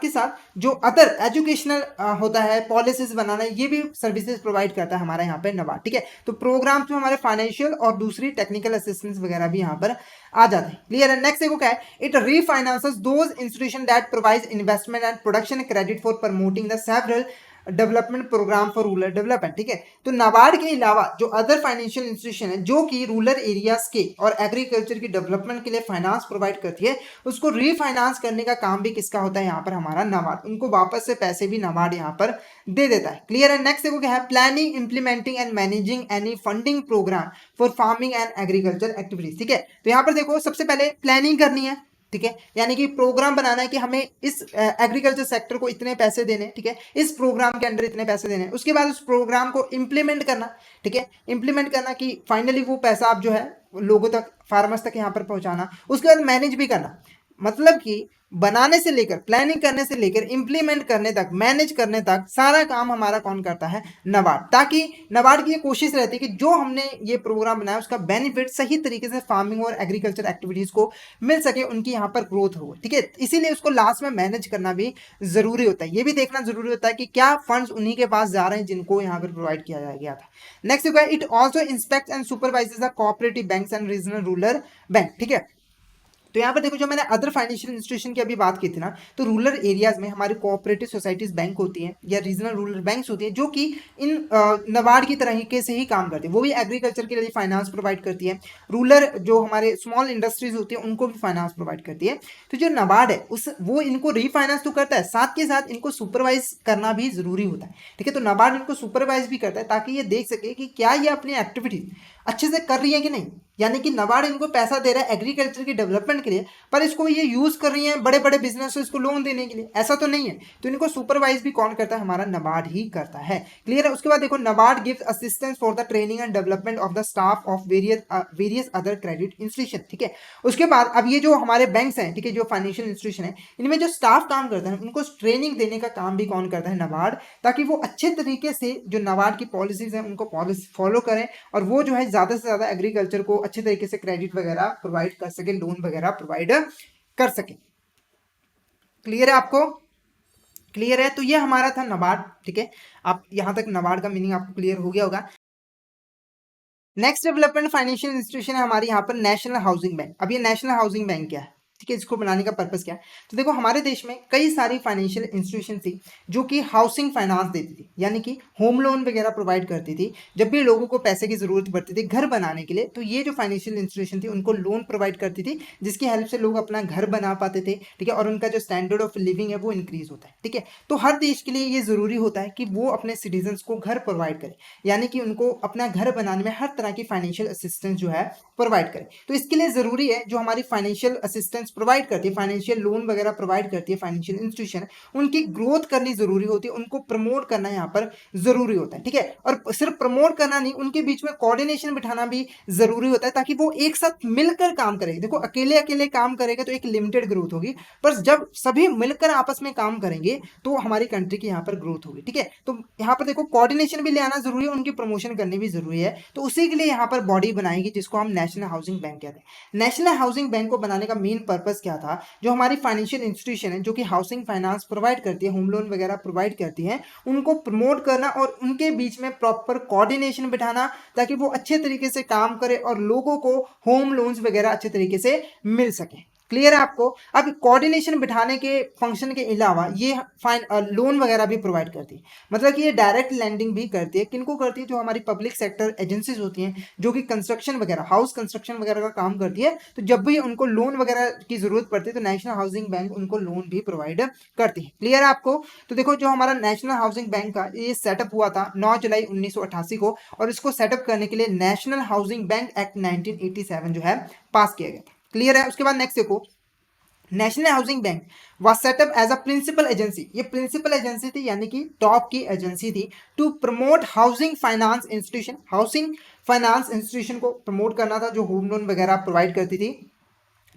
के साथ जो अदर एजुकेशनल होता है, पॉलिसीज बनाना, ये भी सर्विसेज प्रोवाइड करता है हमारा यहाँ पे नबार्ड। ठीक है, तो प्रोग्राम्स में हमारे फाइनेंशियल और दूसरी टेक्निकल असिस्टेंस वगैरह भी यहाँ पर आ जाते हैं। क्लियर है। नेक्स्ट देखो क्या है, it refinances those institution that provides investment and production credit for promoting the several development program for rural development. ठीक है, तो नाबार्ड के अलावा जो अदर फाइनेंशियल इंस्टीट्यूशन है जो कि रूरल एरियाज के और एग्रीकल्चर की डेवलपमेंट के लिए फाइनेंस प्रोवाइड करती है, उसको रीफाइनेंस करने का काम भी किसका होता है, यहाँ पर हमारा नाबार्ड। उनको वापस से पैसे भी नाबार्ड यहाँ पर दे देता है। क्लियर है। नेक्स्ट देखो क्या है, planning, implementing and managing any funding program for farming and agriculture activities. ठीक है, तो यहाँ पर देखो सबसे पहले प्लानिंग करनी है। ठीक है, यानी कि प्रोग्राम बनाना है कि हमें इस एग्रीकल्चर सेक्टर को इतने पैसे देने, ठीक है, इस प्रोग्राम के अंडर इतने पैसे देने। उसके बाद उस प्रोग्राम को इंप्लीमेंट करना। ठीक है, इंप्लीमेंट करना कि फाइनली वो पैसा आप जो है लोगों तक, फार्मर्स तक यहाँ पर पहुंचाना। उसके बाद मैनेज भी करना, मतलब कि बनाने से लेकर, प्लानिंग करने से लेकर, इंप्लीमेंट करने तक, मैनेज करने तक सारा काम हमारा कौन करता है, नाबार्ड। ताकि नाबार्ड की ये कोशिश रहती है कि जो हमने ये प्रोग्राम बनाया उसका बेनिफिट सही तरीके से फार्मिंग और एग्रीकल्चर एक्टिविटीज को मिल सके, उनकी यहाँ पर ग्रोथ हो। ठीक है, इसीलिए उसको लास्ट में मैनेज करना भी जरूरी होता है। ये भी देखना जरूरी होता है कि क्या फंड्स उन्हीं के पास जा रहे हैं जिनको यहाँ पर प्रोवाइड किया गया था। नेक्स्ट देखो, it also inspect and supervises the cooperative banks and regional rural bank. ठीक है, तो यहाँ पर देखो जो मैंने अदर फाइनेंशियल इंस्टीट्यूशन की अभी बात की थी ना, तो रूरल एरियाज में हमारी कोऑपरेटिव सोसाइटीज बैंक होती हैं या रीजनल रूरल बैंक्स होती हैं, जो कि इन नाबार्ड की तरीके से ही काम करती है। वो भी एग्रीकल्चर के लिए फाइनेंस प्रोवाइड करती है, रूरल जो हमारे स्मॉल इंडस्ट्रीज होती है उनको भी फाइनेंस प्रोवाइड करती है। तो जो नाबार्ड है वो इनको रीफाइनेंस तो करता है, साथ के साथ इनको सुपरवाइज करना भी जरूरी होता है। ठीक है, तो नाबार्ड इनको सुपरवाइज भी करता है ताकि ये देख सके कि क्या ये अपनी एक्टिविटीज अच्छे से कर रही है कि नहीं। यानी कि नाबार्ड इनको पैसा दे रहा है एग्रीकल्चर की डेवलपमेंट के लिए, पर इसको ये यूज कर रही हैं बड़े बड़े बिजनेसेस को लोन देने के लिए, ऐसा तो नहीं है। तो इनको सुपरवाइज भी कौन करता है, हमारा नाबार्ड ही करता है। क्लियर है। उसके बाद देखो, NABARD gives assistance for the training and development of the staff of various other credit institution. ठीक है, उसके बाद अब ये जो हमारे बैंक्स हैं, ठीक है, जो फाइनेंशियल इंस्टीट्यूशन है, इनमें जो स्टाफ काम करता है उनको ट्रेनिंग देने का काम भी कौन करता है, नाबार्ड, ताकि वो अच्छे तरीके से जो नाबार्ड की पॉलिसीज हैं उनको फॉलो करें और वो जो है ज्यादा से ज्यादा एग्रीकल्चर को अच्छे तरीके से क्रेडिट वगैरह प्रोवाइड कर सके, लोन वगैरह प्रोवाइड कर सके। क्लियर है आपको? क्लियर है। तो ये हमारा था नाबार्ड। ठीक है, आप यहां तक नाबार्ड का मीनिंग आपको क्लियर हो गया होगा। नेक्स्ट डेवलपमेंट फाइनेंशियल इंस्टीट्यूशन है हमारी यहाँ पर नेशनल हाउसिंग बैंक। अब ये नेशनल हाउसिंग बैंक क्या है, ठीक है, इसको बनाने का पर्पस क्या है, तो देखो हमारे देश में कई सारी फाइनेंशियल इंस्टीट्यूशन थी जो कि हाउसिंग फाइनेंस देती थी, यानी कि होम लोन वगैरह प्रोवाइड करती थी। जब भी लोगों को पैसे की जरूरत पड़ती थी घर बनाने के लिए, तो ये जो फाइनेंशियल इंस्टीट्यूशन थी उनको लोन प्रोवाइड करती थी, जिसकी हेल्प से लोग अपना घर बना पाते थे। ठीक है, और उनका जो स्टैंडर्ड ऑफ लिविंग है वो इंक्रीज होता है। ठीक है, तो हर देश के लिए ये जरूरी होता है कि वो अपने सिटीजन्स को घर प्रोवाइड करे, यानी कि उनको अपना घर बनाने में हर तरह की फाइनेंशियल असिस्टेंस जो है प्रोवाइड करे। तो इसके लिए जरूरी है जो हमारी फाइनेंशियल असिस्टेंस प्रोवाइड करती है, फाइनेंशियल लोन वगैरह प्रोवाइड करती है फाइनेंशियल इंस्टीट्यूशन, उनकी ग्रोथ करनी जरूरी होती है, उनको प्रमोट करना यहाँ पर जरूरी होता है, ठीक है। और सिर्फ प्रमोट करना नहीं, उनके बीच में कोऑर्डिनेशन बिठाना भी जरूरी होता है ताकि वो एक साथ मिलकर काम करें। देखो अकेले अकेले काम करेगा तो एक लिमिटेड ग्रोथ होगी, पर जब सभी मिलकर आपस में काम करेंगे तो हमारी कंट्री की यहाँ पर ग्रोथ होगी, ठीक है। तो यहाँ पर देखो कोऑर्डिनेशन भी ले आना जरूरी है, उनकी प्रमोशन करनी भी जरूरी है, तो उसी के लिए यहाँ पर बॉडी बनाएगी जिसको हम नेशनल हाउसिंग बैंक कहते हैं। नेशनल हाउसिंग बैंक को बनाने का मेन पर्पस क्या था, जो हमारी फाइनेंशियल इंस्टीट्यूशन है जो कि हाउसिंग फाइनेंस प्रोवाइड करती है, होम लोन वगैरह प्रोवाइड करती है, उनको प्रमोट करना और उनके बीच में प्रॉपर कोऑर्डिनेशन बिठाना ताकि वो अच्छे तरीके से काम करे और लोगों को होम लोन्स वगैरह अच्छे तरीके से मिल सके। क्लियर है आपको। अब कोऑर्डिनेशन बिठाने के फंक्शन के अलावा ये लोन वगैरह भी प्रोवाइड करती है, मतलब कि ये डायरेक्ट लैंडिंग भी करती है। किनको करती है, जो हमारी पब्लिक सेक्टर एजेंसीज होती हैं जो कि कंस्ट्रक्शन वगैरह, हाउस कंस्ट्रक्शन वगैरह का काम करती है, तो जब भी उनको लोन वगैरह की जरूरत पड़ती है तो नेशनल हाउसिंग बैंक उनको लोन भी प्रोवाइड करती है। क्लियर है आपको। तो देखो जो हमारा नेशनल हाउसिंग बैंक का ये सेटअप हुआ था 9 जुलाई 1988 को, और इसको सेटअप करने के लिए नेशनल हाउसिंग बैंक एक्ट 1987 जो है पास किया गया था। क्लियर है। उसके बाद नेक्स्ट देखो, national housing bank was set up as a principal agency, ये प्रिंसिपल एजेंसी थी यानी कि टॉप की एजेंसी थी, to promote housing finance institution, housing finance institution को प्रमोट करना था जो होम लोन वगैरह प्रोवाइड करती थी,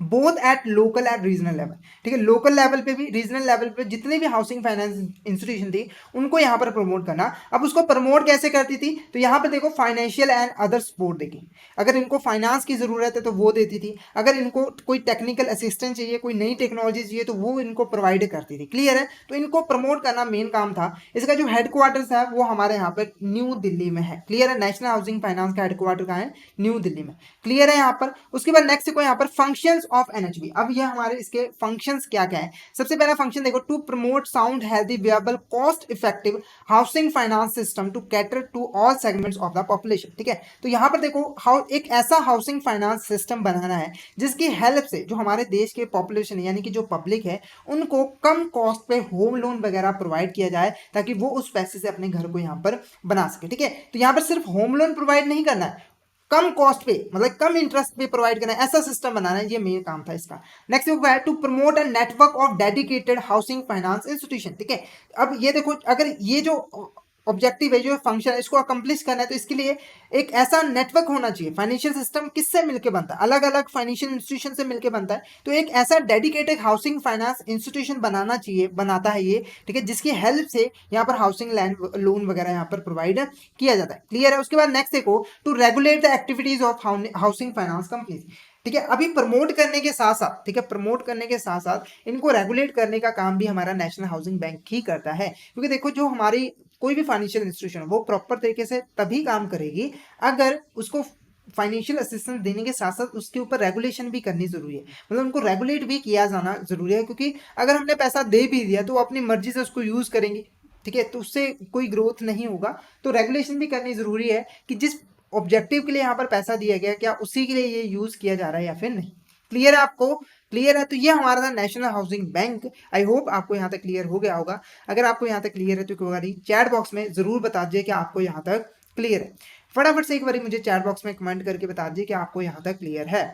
both at local and regional level, ठीक है। लोकल लेवल पे भी, रीजनल लेवल पे जितने भी हाउसिंग फाइनेंस इंस्टीट्यूशन थी उनको यहाँ पर प्रमोट करना। अब उसको प्रमोट कैसे करती थी, तो यहाँ पर देखो फाइनेंशियल एंड अदर सपोर्ट देगी, अगर इनको फाइनेंस की जरूरत है तो वो देती थी, अगर इनको कोई टेक्निकल असिस्टेंस चाहिए, कोई नई टेक्नोलॉजी चाहिए तो वो इनको प्रोवाइड करती थी। क्लियर है। तो इनको प्रमोट करना मेन काम था। इसका जो हेडक्वार्टर्स है वो हमारे यहाँ पर न्यू दिल्ली में है। क्लियर है। नेशनल हाउसिंग फाइनेंस का हेडक्वार्टर कहाँ है, न्यू दिल्ली में। क्लियर है यहाँ पर। उसके बाद नेक्स्ट देखो यहाँ पर फंक्शंस ऑफ एनएचबी। अब ये हमारे इसके फंक्शंस क्या क्या है। सबसे पहला फंक्शन देखो, to promote sound healthy viable cost effective housing finance system to cater to all segments of the population, ठीक है। तो यहाँ पर देखो एक ऐसा हाउसिंग फाइनेंस सिस्टम बनाना है जिसकी हेल्प से जो हमारे देश के पॉपुलेशन यानी कि जो पब्लिक है उनको कम कॉस्ट पे होम लोन वगैरह प्रोवाइड किया जाए ताकि वो उस पैसे से अपने घर को यहाँ पर बना सके, ठीक है। तो यहाँ पर सिर्फ होम लोन प्रोवाइड नहीं करना है, कम कॉस्ट पे मतलब कम इंटरेस्ट पे प्रोवाइड करना है, ऐसा सिस्टम बनाना है, ये मेन काम था इसका। नेक्स्ट है to promote a network of dedicated housing finance institution, ठीक है। अब ये देखो अगर ये जो ऑब्जेक्टिव है, जो फंक्शन है, इसको अकम्प्लिश करना है तो इसके लिए एक ऐसा नेटवर्क होना चाहिए। फाइनेंशियल सिस्टम किससे मिलकर बनता है, अलग अलग फाइनेंशियल इंस्टीट्यूशन से मिलकर बनता है, तो एक ऐसा डेडिकेटेड हाउसिंग फाइनेंस इंस्टीट्यूशन बनाना चाहिए, बनाता है ये, ठीक है, जिसकी हेल्प से यहाँ पर हाउसिंग लैंड लोन वगैरह यहाँ पर प्रोवाइड किया जाता है। क्लियर है। उसके बाद नेक्स्ट देखो, to regulate the activities of housing finance companies, ठीक है। अभी प्रमोट करने के साथ साथ, ठीक है, प्रमोट करने के साथ साथ इनको रेगुलेट करने का काम भी हमारा नेशनल हाउसिंग बैंक ही करता है, क्योंकि देखो जो हमारी कोई भी फाइनेंशियल इंस्टीट्यूशन वो प्रॉपर तरीके से तभी काम करेगी अगर उसको फाइनेंशियल असिस्टेंस देने के साथ साथ उसके ऊपर रेगुलेशन भी करनी जरूरी है, मतलब उनको रेगुलेट भी किया जाना जरूरी है, क्योंकि अगर हमने पैसा दे भी दिया तो वो अपनी मर्जी से उसको यूज करेंगे, ठीक है, तो उससे कोई ग्रोथ नहीं होगा। तो रेगुलेशन भी करनी जरूरी है कि जिस ऑब्जेक्टिव के लिए यहाँ पर पैसा दिया गया क्या उसी के लिए ये यूज किया जा रहा है या फिर नहीं। क्लियर है आपको। क्लियर है। तो ये हमारा था national housing bank. I hope आपको यहाँ तक क्लियर हो गया होगा। अगर आपको यहाँ तक क्लियर है तो एक बार चैट बॉक्स में जरूर बता दीजिए कि आपको यहाँ तक क्लियर है। फटाफट से एक बार मुझे चैट बॉक्स में कमेंट करके बता दीजिए कि आपको यहाँ तक क्लियर है।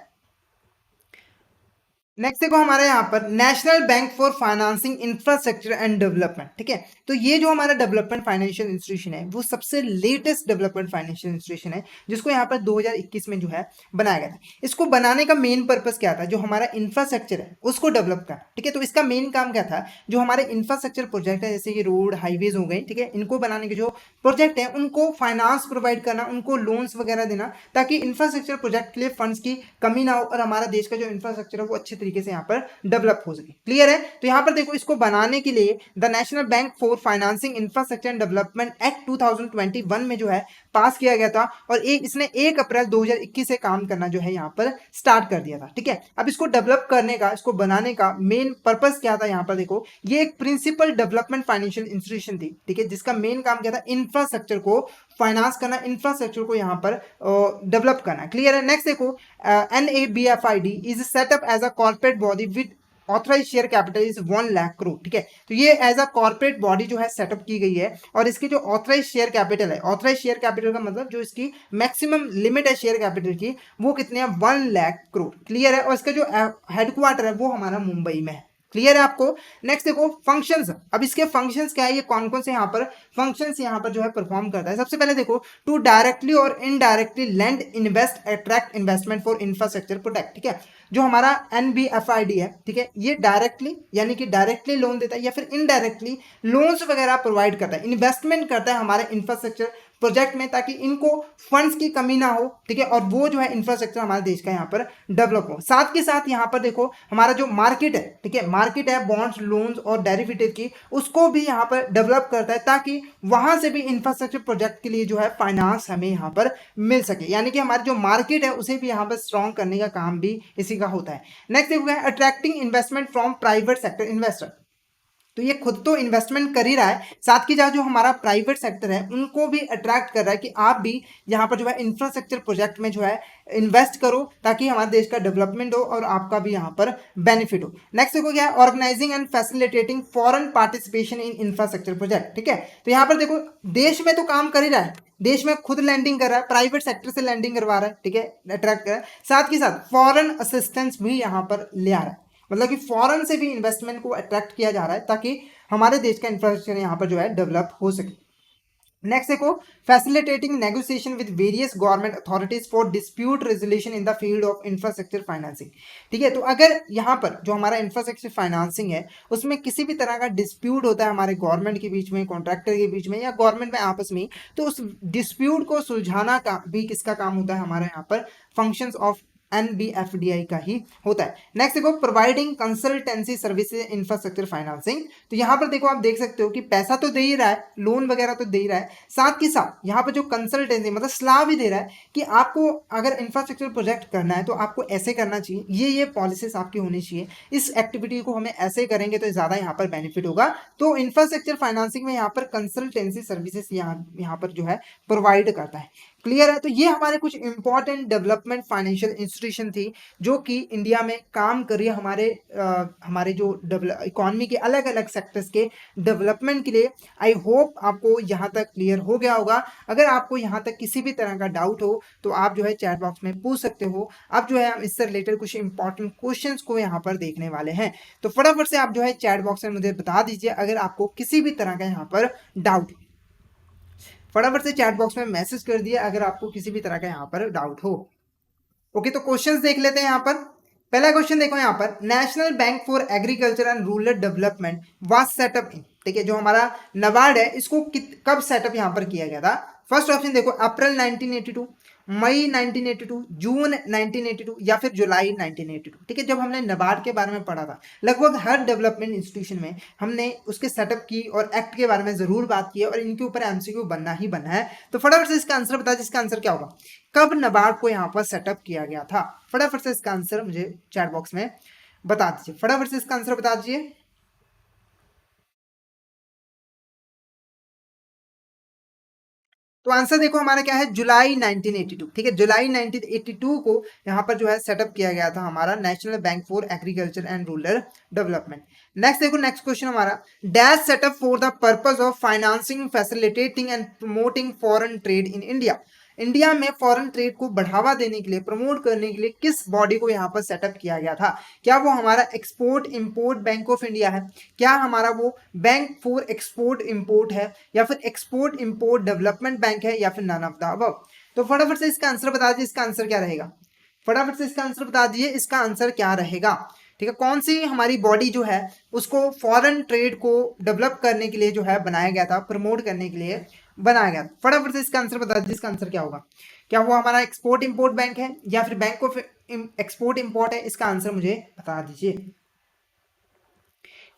नेक्स्ट देखो हमारे यहाँ पर national bank for financing infrastructure and development, ठीक है। तो ये जो हमारा डेवलपमेंट फाइनेंशियल इंस्टीट्यूशन है वो सबसे लेटेस्ट डेवलपमेंट फाइनेंशियल इंस्टीट्यूशन है जिसको यहाँ पर 2021 में जो है बनाया गया था। इसको बनाने का मेन पर्पस क्या था, जो हमारा इंफ्रास्ट्रक्चर है उसको डेवलप करना, ठीक है। तो इसका मेन काम क्या था, जो हमारे इंफ्रास्ट्रक्चर प्रोजेक्ट है जैसे कि रोड हाईवेज हो गए, ठीक है, इनको बनाने के जो प्रोजेक्ट है उनको फाइनेंस प्रोवाइड करना, उनको लोन्स वगैरह देना ताकि इंफ्रास्ट्रक्चर प्रोजेक्ट के लिए फंड्स की कमी ना हो और हमारा देश का जो इंफ्रास्ट्रक्चर है वो अच्छे तरीके से यहाँ पर डेवलप हो सके। क्लियर है। तो यहाँ पर देखो इसको बनाने के लिए the national bank for financing infrastructure and development act 2021 में जो है पास किया गया था और इसने 1 अप्रैल 2021 से काम करना जो है यहाँ पर स्टार्ट कर दिया था, ठीक है। अब इसको डेवलप करने का, इसको बनाने का मेन पर्पस क्या था, यहाँ पर देखो ये एक प्रिंसिपल डेवलपमेंट फाइनेंशियल इंस्टीट्यूशन थी, ठीक है, जिसका मेन काम क्या था, इंफ्रास्ट्रक्चर को फाइनेंस करना, इंफ्रास्ट्रक्चर को यहाँ पर डेवलप करना। क्लियर है। नेक्स्ट देखो NABFID is set up as a corporate body with authorise share capital is 1 lakh crore, ठीक है। तो ये एज अ कॉर्पोरेट बॉडी जो है सेटअप की गई है, और इसकी जो ऑथराइज शेयर कैपिटल है, ऑथराइज शेयर कैपिटल का मतलब जो इसकी मैक्सिमम लिमिट है शेयर कैपिटल की, वो कितने हैं, 1 लाख करोड़, क्लियर है। और इसका जो हेडक्वार्टर है वो हमारा मुंबई में है, क्लियर है आपको। नेक्स्ट देखो फंक्शंस, अब इसके फंक्शंस क्या है, ये कौन कौन से यहाँ पर फंक्शंस यहाँ पर जो है परफॉर्म करता है। सबसे पहले देखो, टू डायरेक्टली और indirectly land invest attract investment for infrastructure protect, ठीक है। जो हमारा NBFID है, ठीक है, ये डायरेक्टली यानी कि डायरेक्टली लोन देता है या फिर इनडायरेक्टली लोन्स वगैरह प्रोवाइड करता है, इन्वेस्टमेंट करता है हमारे इंफ्रास्ट्रक्चर प्रोजेक्ट में, ताकि इनको फंड्स की कमी ना हो, ठीक है, और वो जो है इंफ्रास्ट्रक्चर हमारे देश का यहाँ पर डेवलप हो। साथ के साथ यहाँ पर देखो हमारा जो मार्केट है, ठीक है, मार्केट है बॉन्ड्स, लोन्स और डेरिवेटिव की, उसको भी यहाँ पर डेवलप करता है, ताकि वहां से भी इंफ्रास्ट्रक्चर प्रोजेक्ट के लिए जो है फाइनेंस हमें यहाँ पर मिल सके, यानी कि हमारी जो मार्केट है उसे भी यहाँ पर स्ट्रॉन्ग करने का काम भी इसी का होता है। नेक्स्ट देखो, attracting investment from private sector investor, तो ये खुद तो इन्वेस्टमेंट कर ही रहा है, साथ की जो हमारा प्राइवेट सेक्टर है उनको भी अट्रैक्ट कर रहा है कि आप भी यहाँ पर जो है इंफ्रास्ट्रक्चर प्रोजेक्ट में जो है इन्वेस्ट करो, ताकि हमारे देश का डेवलपमेंट हो और आपका भी यहाँ पर बेनिफिट हो। नेक्स्ट देखो क्या है, organising and facilitating foreign participation in infrastructure project, ठीक है। तो यहाँ पर देखो देश में तो काम कर ही रहा है, देश में खुद लैंडिंग कर रहा है, प्राइवेट सेक्टर से लैंडिंग करवा रहा है, ठीक है, अट्रैक्ट कर रहा है, साथ के साथ फॉरेन असिस्टेंस भी यहाँ पर ले आ रहा है, मतलब कि फॉरेन से भी इन्वेस्टमेंट को अट्रैक्ट किया जा रहा है, ताकि हमारे देश का इंफ्रास्ट्रक्चर यहाँ पर जो है डेवलप हो सके। नेक्स्ट देखो, facilitating negotiation with various government authorities for dispute resolution in the field of infrastructure financing, ठीक है। तो अगर यहाँ पर जो हमारा इंफ्रास्ट्रक्चर फाइनेंसिंग है उसमें किसी भी तरह का डिस्प्यूट होता है हमारे गवर्नमेंट के बीच में, कॉन्ट्रैक्टर के बीच में या गवर्नमेंट में आपस में, तो उस डिस्प्यूट को सुलझाना का भी किसका काम होता है, हमारे यहाँ पर फंक्शंस ऑफ NBFDI का ही होता है। नेक्स्ट देखो, providing consultancy services infrastructure financing, तो यहाँ पर देखो आप देख सकते हो कि पैसा तो दे ही रहा है, लोन वगैरह तो दे ही रहा है, साथ के साथ यहाँ पर जो कंसल्टेंसी मतलब सलाह भी दे रहा है कि आपको अगर इंफ्रास्ट्रक्चर प्रोजेक्ट करना है तो आपको ऐसे करना चाहिए, ये पॉलिसीज आपकी होनी चाहिए, इस एक्टिविटी को हमें ऐसे करेंगे तो ज़्यादा यहाँ पर बेनिफिट होगा। तो इंफ्रास्ट्रक्चर फाइनेंसिंग में यहाँ पर कंसल्टेंसी सर्विसेज यहाँ पर जो है प्रोवाइड करता है, क्लियर है। तो ये हमारे कुछ इंपॉर्टेंट डेवलपमेंट फाइनेंशियल इंस्टीट्यूशन थी जो कि इंडिया में काम कर रही है हमारे जो इकोनॉमी के अलग अलग सेक्टर्स के डेवलपमेंट के लिए। आई होप आपको यहाँ तक क्लियर हो गया होगा। अगर आपको यहाँ तक किसी भी तरह का डाउट हो तो आप जो है चैट बॉक्स में पूछ सकते हो। अब जो है हम इससे रिलेटेड कुछ इंपॉर्टेंट क्वेश्चंस को यहाँ पर देखने वाले हैं, तो फटाफट से आप जो है चैट बॉक्स में मुझे बता दीजिए अगर आपको किसी भी तरह का यहाँ पर डाउट, फटाफट से चैट बॉक्स में मैसेज कर दिए अगर आपको किसी भी तरह का यहाँ पर डाउट हो। ओके, तो क्वेश्चंस देख लेते हैं यहाँ पर। पहला क्वेश्चन देखो यहाँ पर, national bank for agriculture and rural development was set up in, ठीक है, जो हमारा नबार्ड है इसको कब सेटअप यहाँ पर किया गया था। फर्स्ट ऑप्शन देखो अप्रैल 1982, मई 1982, जून 1982 या फिर जुलाई 1982, ठीक है। जब हमने नबार्ड के बारे में पढ़ा था लगभग हर डेवलपमेंट इंस्टीट्यूशन में हमने उसके सेटअप की और एक्ट के बारे में जरूर बात की है और इनके ऊपर MCQ बनना ही बनना है। तो फटाफट से इसका आंसर बता दीजिए, इसका आंसर क्या होगा, कब नबार्ड को यहाँ पर सेटअप किया गया था। फटाफट से इसका आंसर मुझे चैट बॉक्स में बता दीजिए, फटाफट से इसका आंसर बता दीजिए। तो आंसर देखो हमारा क्या है, जुलाई 1982, ठीक है, जुलाई 1982 को यहाँ पर जो है सेटअप किया गया था हमारा national bank for agriculture and rural development. Next देखो, नेक्स्ट क्वेश्चन हमारा, dash setup for the purpose of financing facilitating and promoting foreign trade in India, India में फॉरेन ट्रेड को बढ़ावा देने के लिए, प्रमोट करने के लिए किस बॉडी को यहाँ पर सेटअप किया गया था। क्या वो हमारा export import bank of India है, क्या हमारा वो बैंक फॉर एक्सपोर्ट इंपोर्ट है, या फिर एक्सपोर्ट इंपोर्ट डेवलपमेंट बैंक है, या फिर नन ऑफ द अबव। तो फटाफट से इसका आंसर बता दीजिए, इसका आंसर क्या रहेगा, फटाफट से इसका आंसर बता दीजिए, इसका आंसर क्या रहेगा, ठीक है। कौन सी हमारी बॉडी जो है उसको फॉरेन ट्रेड को डेवलप करने के लिए जो है बनाया गया था, प्रमोट करने के लिए बनाया गया। फटाफट से इसका आंसर बता दीजिए, इसका आंसर क्या होगा, क्या वो हमारा एक्सपोर्ट इंपोर्ट बैंक है या फिर बैंक ऑफ एक्सपोर्ट इंपोर्ट है, इसका आंसर मुझे बता दीजिए।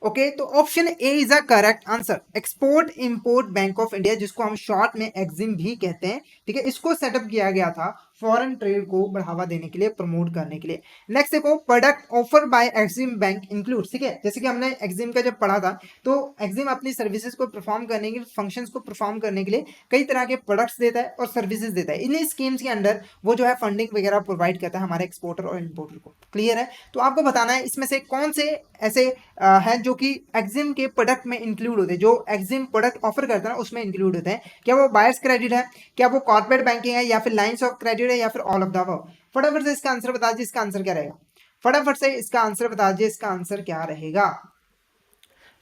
ओके, तो option A is a correct answer, export import bank of India, जिसको हम शॉर्ट में एक्सिम भी कहते हैं, ठीक है, इसको सेटअप किया गया था फॉरेन ट्रेड को बढ़ावा देने के लिए, प्रमोट करने के लिए। नेक्स्ट देखो, product offer by EXIM bank include, ठीक है, जैसे कि हमने एक्सिम का जब पढ़ा था तो एक्सिम अपनी सर्विसेज को परफॉर्म करने के लिए, फंक्शंस को परफॉर्म करने के लिए कई तरह के प्रोडक्ट्स देता है और सर्विसेज देता है। इन्हीं स्कीम्स के अंडर वो जो है फंडिंग वगैरह प्रोवाइड करता है हमारे एक्सपोर्टर और इंपोर्टर को। क्लियर है? तो आपको बताना है इसमें से कौन से ऐसे हैं जो कि एक्सिम के प्रोडक्ट में इंक्लूड होते हैं, जो एक्सिम प्रोडक्ट ऑफर करता है ना उसमें इंक्लूड होते हैं। क्या वो बायर्स क्रेडिट है, क्या वो कॉर्पोरेट बैंकिंग है, या फिर लाइंस ऑफ क्रेडिट है, या फिर ऑल ऑफ द अबव? फटाफट से इसका आंसर बता दीजिए, इसका आंसर क्या रहेगा? फटाफट से इसका आंसर बता दीजिए, इसका आंसर क्या रहेगा?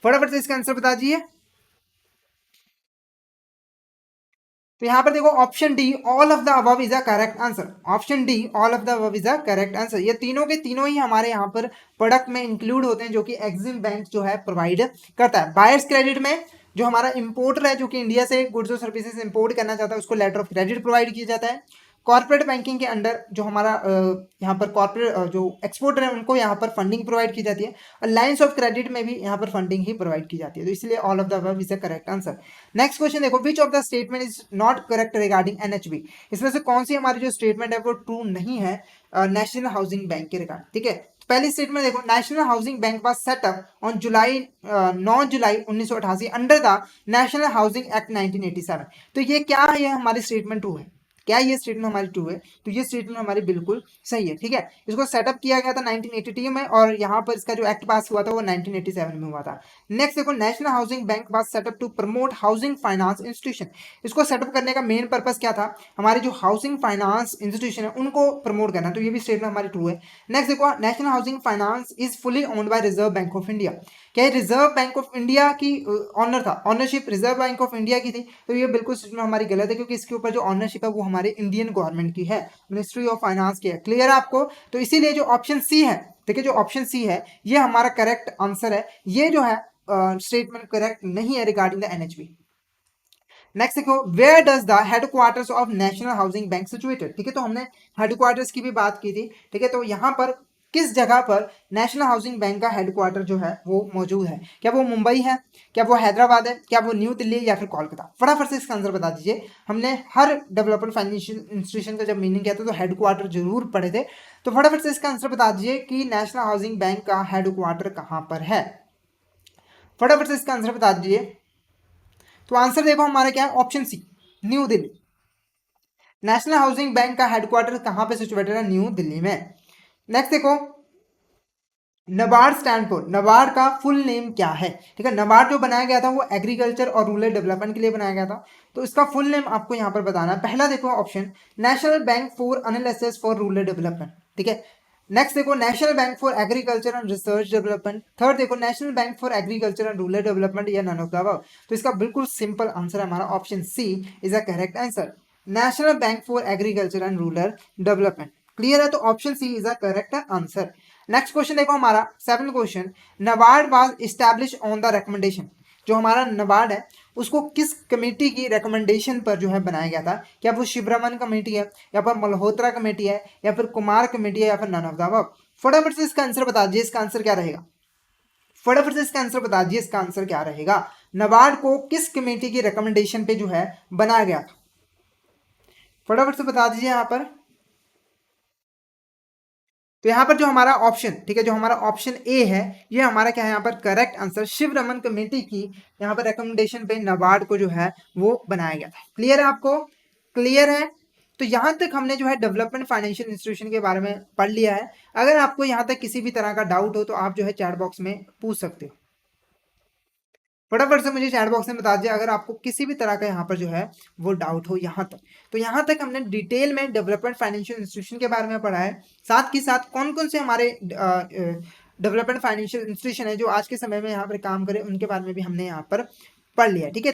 फटाफट से इसका आंसर बता दीजिए। तो यहां पर देखो option D all of the above is a correct answer. Option D all of the above is a correct answer. ये तीनों के तीनों ही हमारे यहाँ पर प्रोडक्ट में इंक्लूड होते हैं जो कि एक्सिम बैंक जो है प्रोवाइड करता है। बायर्स क्रेडिट में जो हमारा इंपोर्टर है जो कि इंडिया से गुड्स और सर्विसेज इंपोर्ट करना चाहता है उसको लेटर ऑफ क्रेडिट प्रोवाइड किया जाता है। कॉर्पोरेट बैंकिंग के अंडर जो हमारा यहाँ पर कॉर्पोरेट जो एक्सपोर्टर है उनको यहाँ पर फंडिंग प्रोवाइड की जाती है, और लाइंस ऑफ क्रेडिट में भी यहाँ पर फंडिंग ही प्रोवाइड की जाती है। तो इसलिए all of the above is the correct answer. Next question देखो, which of the statement is not correct regarding NHB? इसमें से कौन सी हमारी जो स्टेटमेंट है वो ट्रू नहीं है नेशनल हाउसिंग बैंक के रिगार्ड? ठीक है, पहली स्टेटमेंट देखो, national housing bank was set up on 9 July 1988 under the national housing act 1987। तो ये क्या है? ये हमारी स्टेटमेंट ट्रू है। क्या ये स्टेटमेंट हमारी ट्रू है? तो ये स्टेटमेंट हमारी बिल्कुल सही है। ठीक है, इसको सेटअप किया गया था 1982 में और यहाँ पर इसका जो एक्ट पास हुआ था वो 1987 में हुआ था। नेक्स्ट देखो, national housing bank was set up to promote housing finance institution. इसको सेटअप करने का मेन पर्पस क्या था? हमारी जो हाउसिंग फाइनेंस इंस्टीट्यूशन है उनको प्रमोट करना। तो ये भी स्टेटमेंट हमारी ट्रू है। नेक्स्ट देखो, national housing finance is fully owned by reserve bank of India. क्या रिजर्व बैंक ऑफ इंडिया की ऑनर था? Ownership reserve bank of India की थी। तो ये बिल्कुल स्टेटमेंट हमारी गलत है क्योंकि इसके ऊपर जो ऑनरशिप है वो हमारे इंडियन गवर्नमेंट की है, मिनिस्ट्री ऑफ फाइनेंस की है। क्लियर है आपको? तो इसीलिए जो ऑप्शन सी है, देखिए जो ऑप्शन सी है ये हमारा करेक्ट आंसर है। ये जो है स्टेटमेंट करेक्ट नहीं है रिगार्डिंग द एनएचबी। नेक्स्ट देखो, where does the headquarters of national housing bank situated? ठीक है, तो हमने हेडक्वार्टर्स की भी बात की थी। ठीक है, तो यहाँ पर किस जगह पर नेशनल हाउसिंग बैंक का हेडक्वार्टर जो है वो मौजूद है? क्या वो मुंबई है, क्या वो हैदराबाद है, क्या वो न्यू दिल्ली या फिर कोलकाता? फटाफट से इसका आंसर बता दीजिए। हमने हर डेवलपमेंट फाइनेंशियल इंस्टीट्यूशन का जब मीनिंग किया था तो हेडक्वार्टर जरूर पढ़े थे। तो फटाफट से इसका आंसर बता दीजिए कि नेशनल हाउसिंग बैंक का हेडक्वार्टर कहाँ पर है? फटाफट से इसका आंसर बता दीजिए। तो आंसर देखो हमारा क्या है, option C, New Delhi. National housing bank का हेडक्वार्टर कहां पे सिचुएटेड है? न्यू दिल्ली में। नेक्स्ट देखो, नबार्ड स्टैंड फॉर, नबार्ड का फुल नेम क्या है? ठीक है, नबार्ड जो बनाया गया था वो एग्रीकल्चर और रूरल डेवलपमेंट के लिए बनाया गया था। तो इसका फुल नेम आपको यहाँ पर बताना है। पहला देखो option, national bank for analysis for rural development. ठीक है, नेक्स्ट देखो, national bank for agriculture and research development. Third देखो, national bank for agriculture and rural development, या नन ऑफ द अबव। तो इसका बिल्कुल सिंपल आंसर है हमारा option C is a correct answer, national bank for agriculture and rural development. Clear है? तो option C is a correct answer. Next question देखो हमारा 7th question, NABARD was establish on the recommendation. जो हमारा नबार्ड है उसको किस कमेटी की रिकमेंडेशन पर जो है बनाया गया था? क्या वो शिवरमन कमेटी है, या फिर मल्होत्रा कमेटी है, या फिर कुमार कमेटी है, या फिर नन ऑफ द अबव? फटाफट से इसका आंसर बता दीजिए, इसका आंसर क्या रहेगा? फटाफट से इसका आंसर बता दीजिए, इसका आंसर क्या रहेगा? नबार्ड को किस कमेटी की रिकमेंडेशन पे जो है बनाया गया था? फटाफट से बता दीजिए यहाँ पर। तो यहाँ पर जो हमारा ऑप्शन, ठीक है, जो हमारा ऑप्शन ए है ये हमारा क्या है यहाँ पर correct answer, Sivaraman committee की यहाँ पर रिकमेंडेशन पे नबार्ड को जो है वो बनाया गया था। क्लियर है आपको? क्लियर है? तो यहाँ तक हमने जो है डेवलपमेंट फाइनेंशियल इंस्टीट्यूशन के बारे में पढ़ लिया है। अगर आपको यहाँ तक किसी भी तरह का डाउट हो तो आप जो है चैट बॉक्स में पूछ सकते हो। फटाफट से मुझे चैट बॉक्स में बता दीजिए अगर आपको किसी भी तरह का यहाँ पर जो है वो डाउट हो यहाँ तक। तो यहाँ तक हमने डिटेल में डेवलपमेंट फाइनेंशियल इंस्टीट्यूशन के बारे में पढ़ा है, साथ ही साथ कौन कौन से हमारे डेवलपमेंट फाइनेंशियल इंस्टीट्यूशन है जो आज के समय में यहाँ पर काम करें उनके बारे में भी हमने यहाँ पर पढ़ लिया। ठीक है।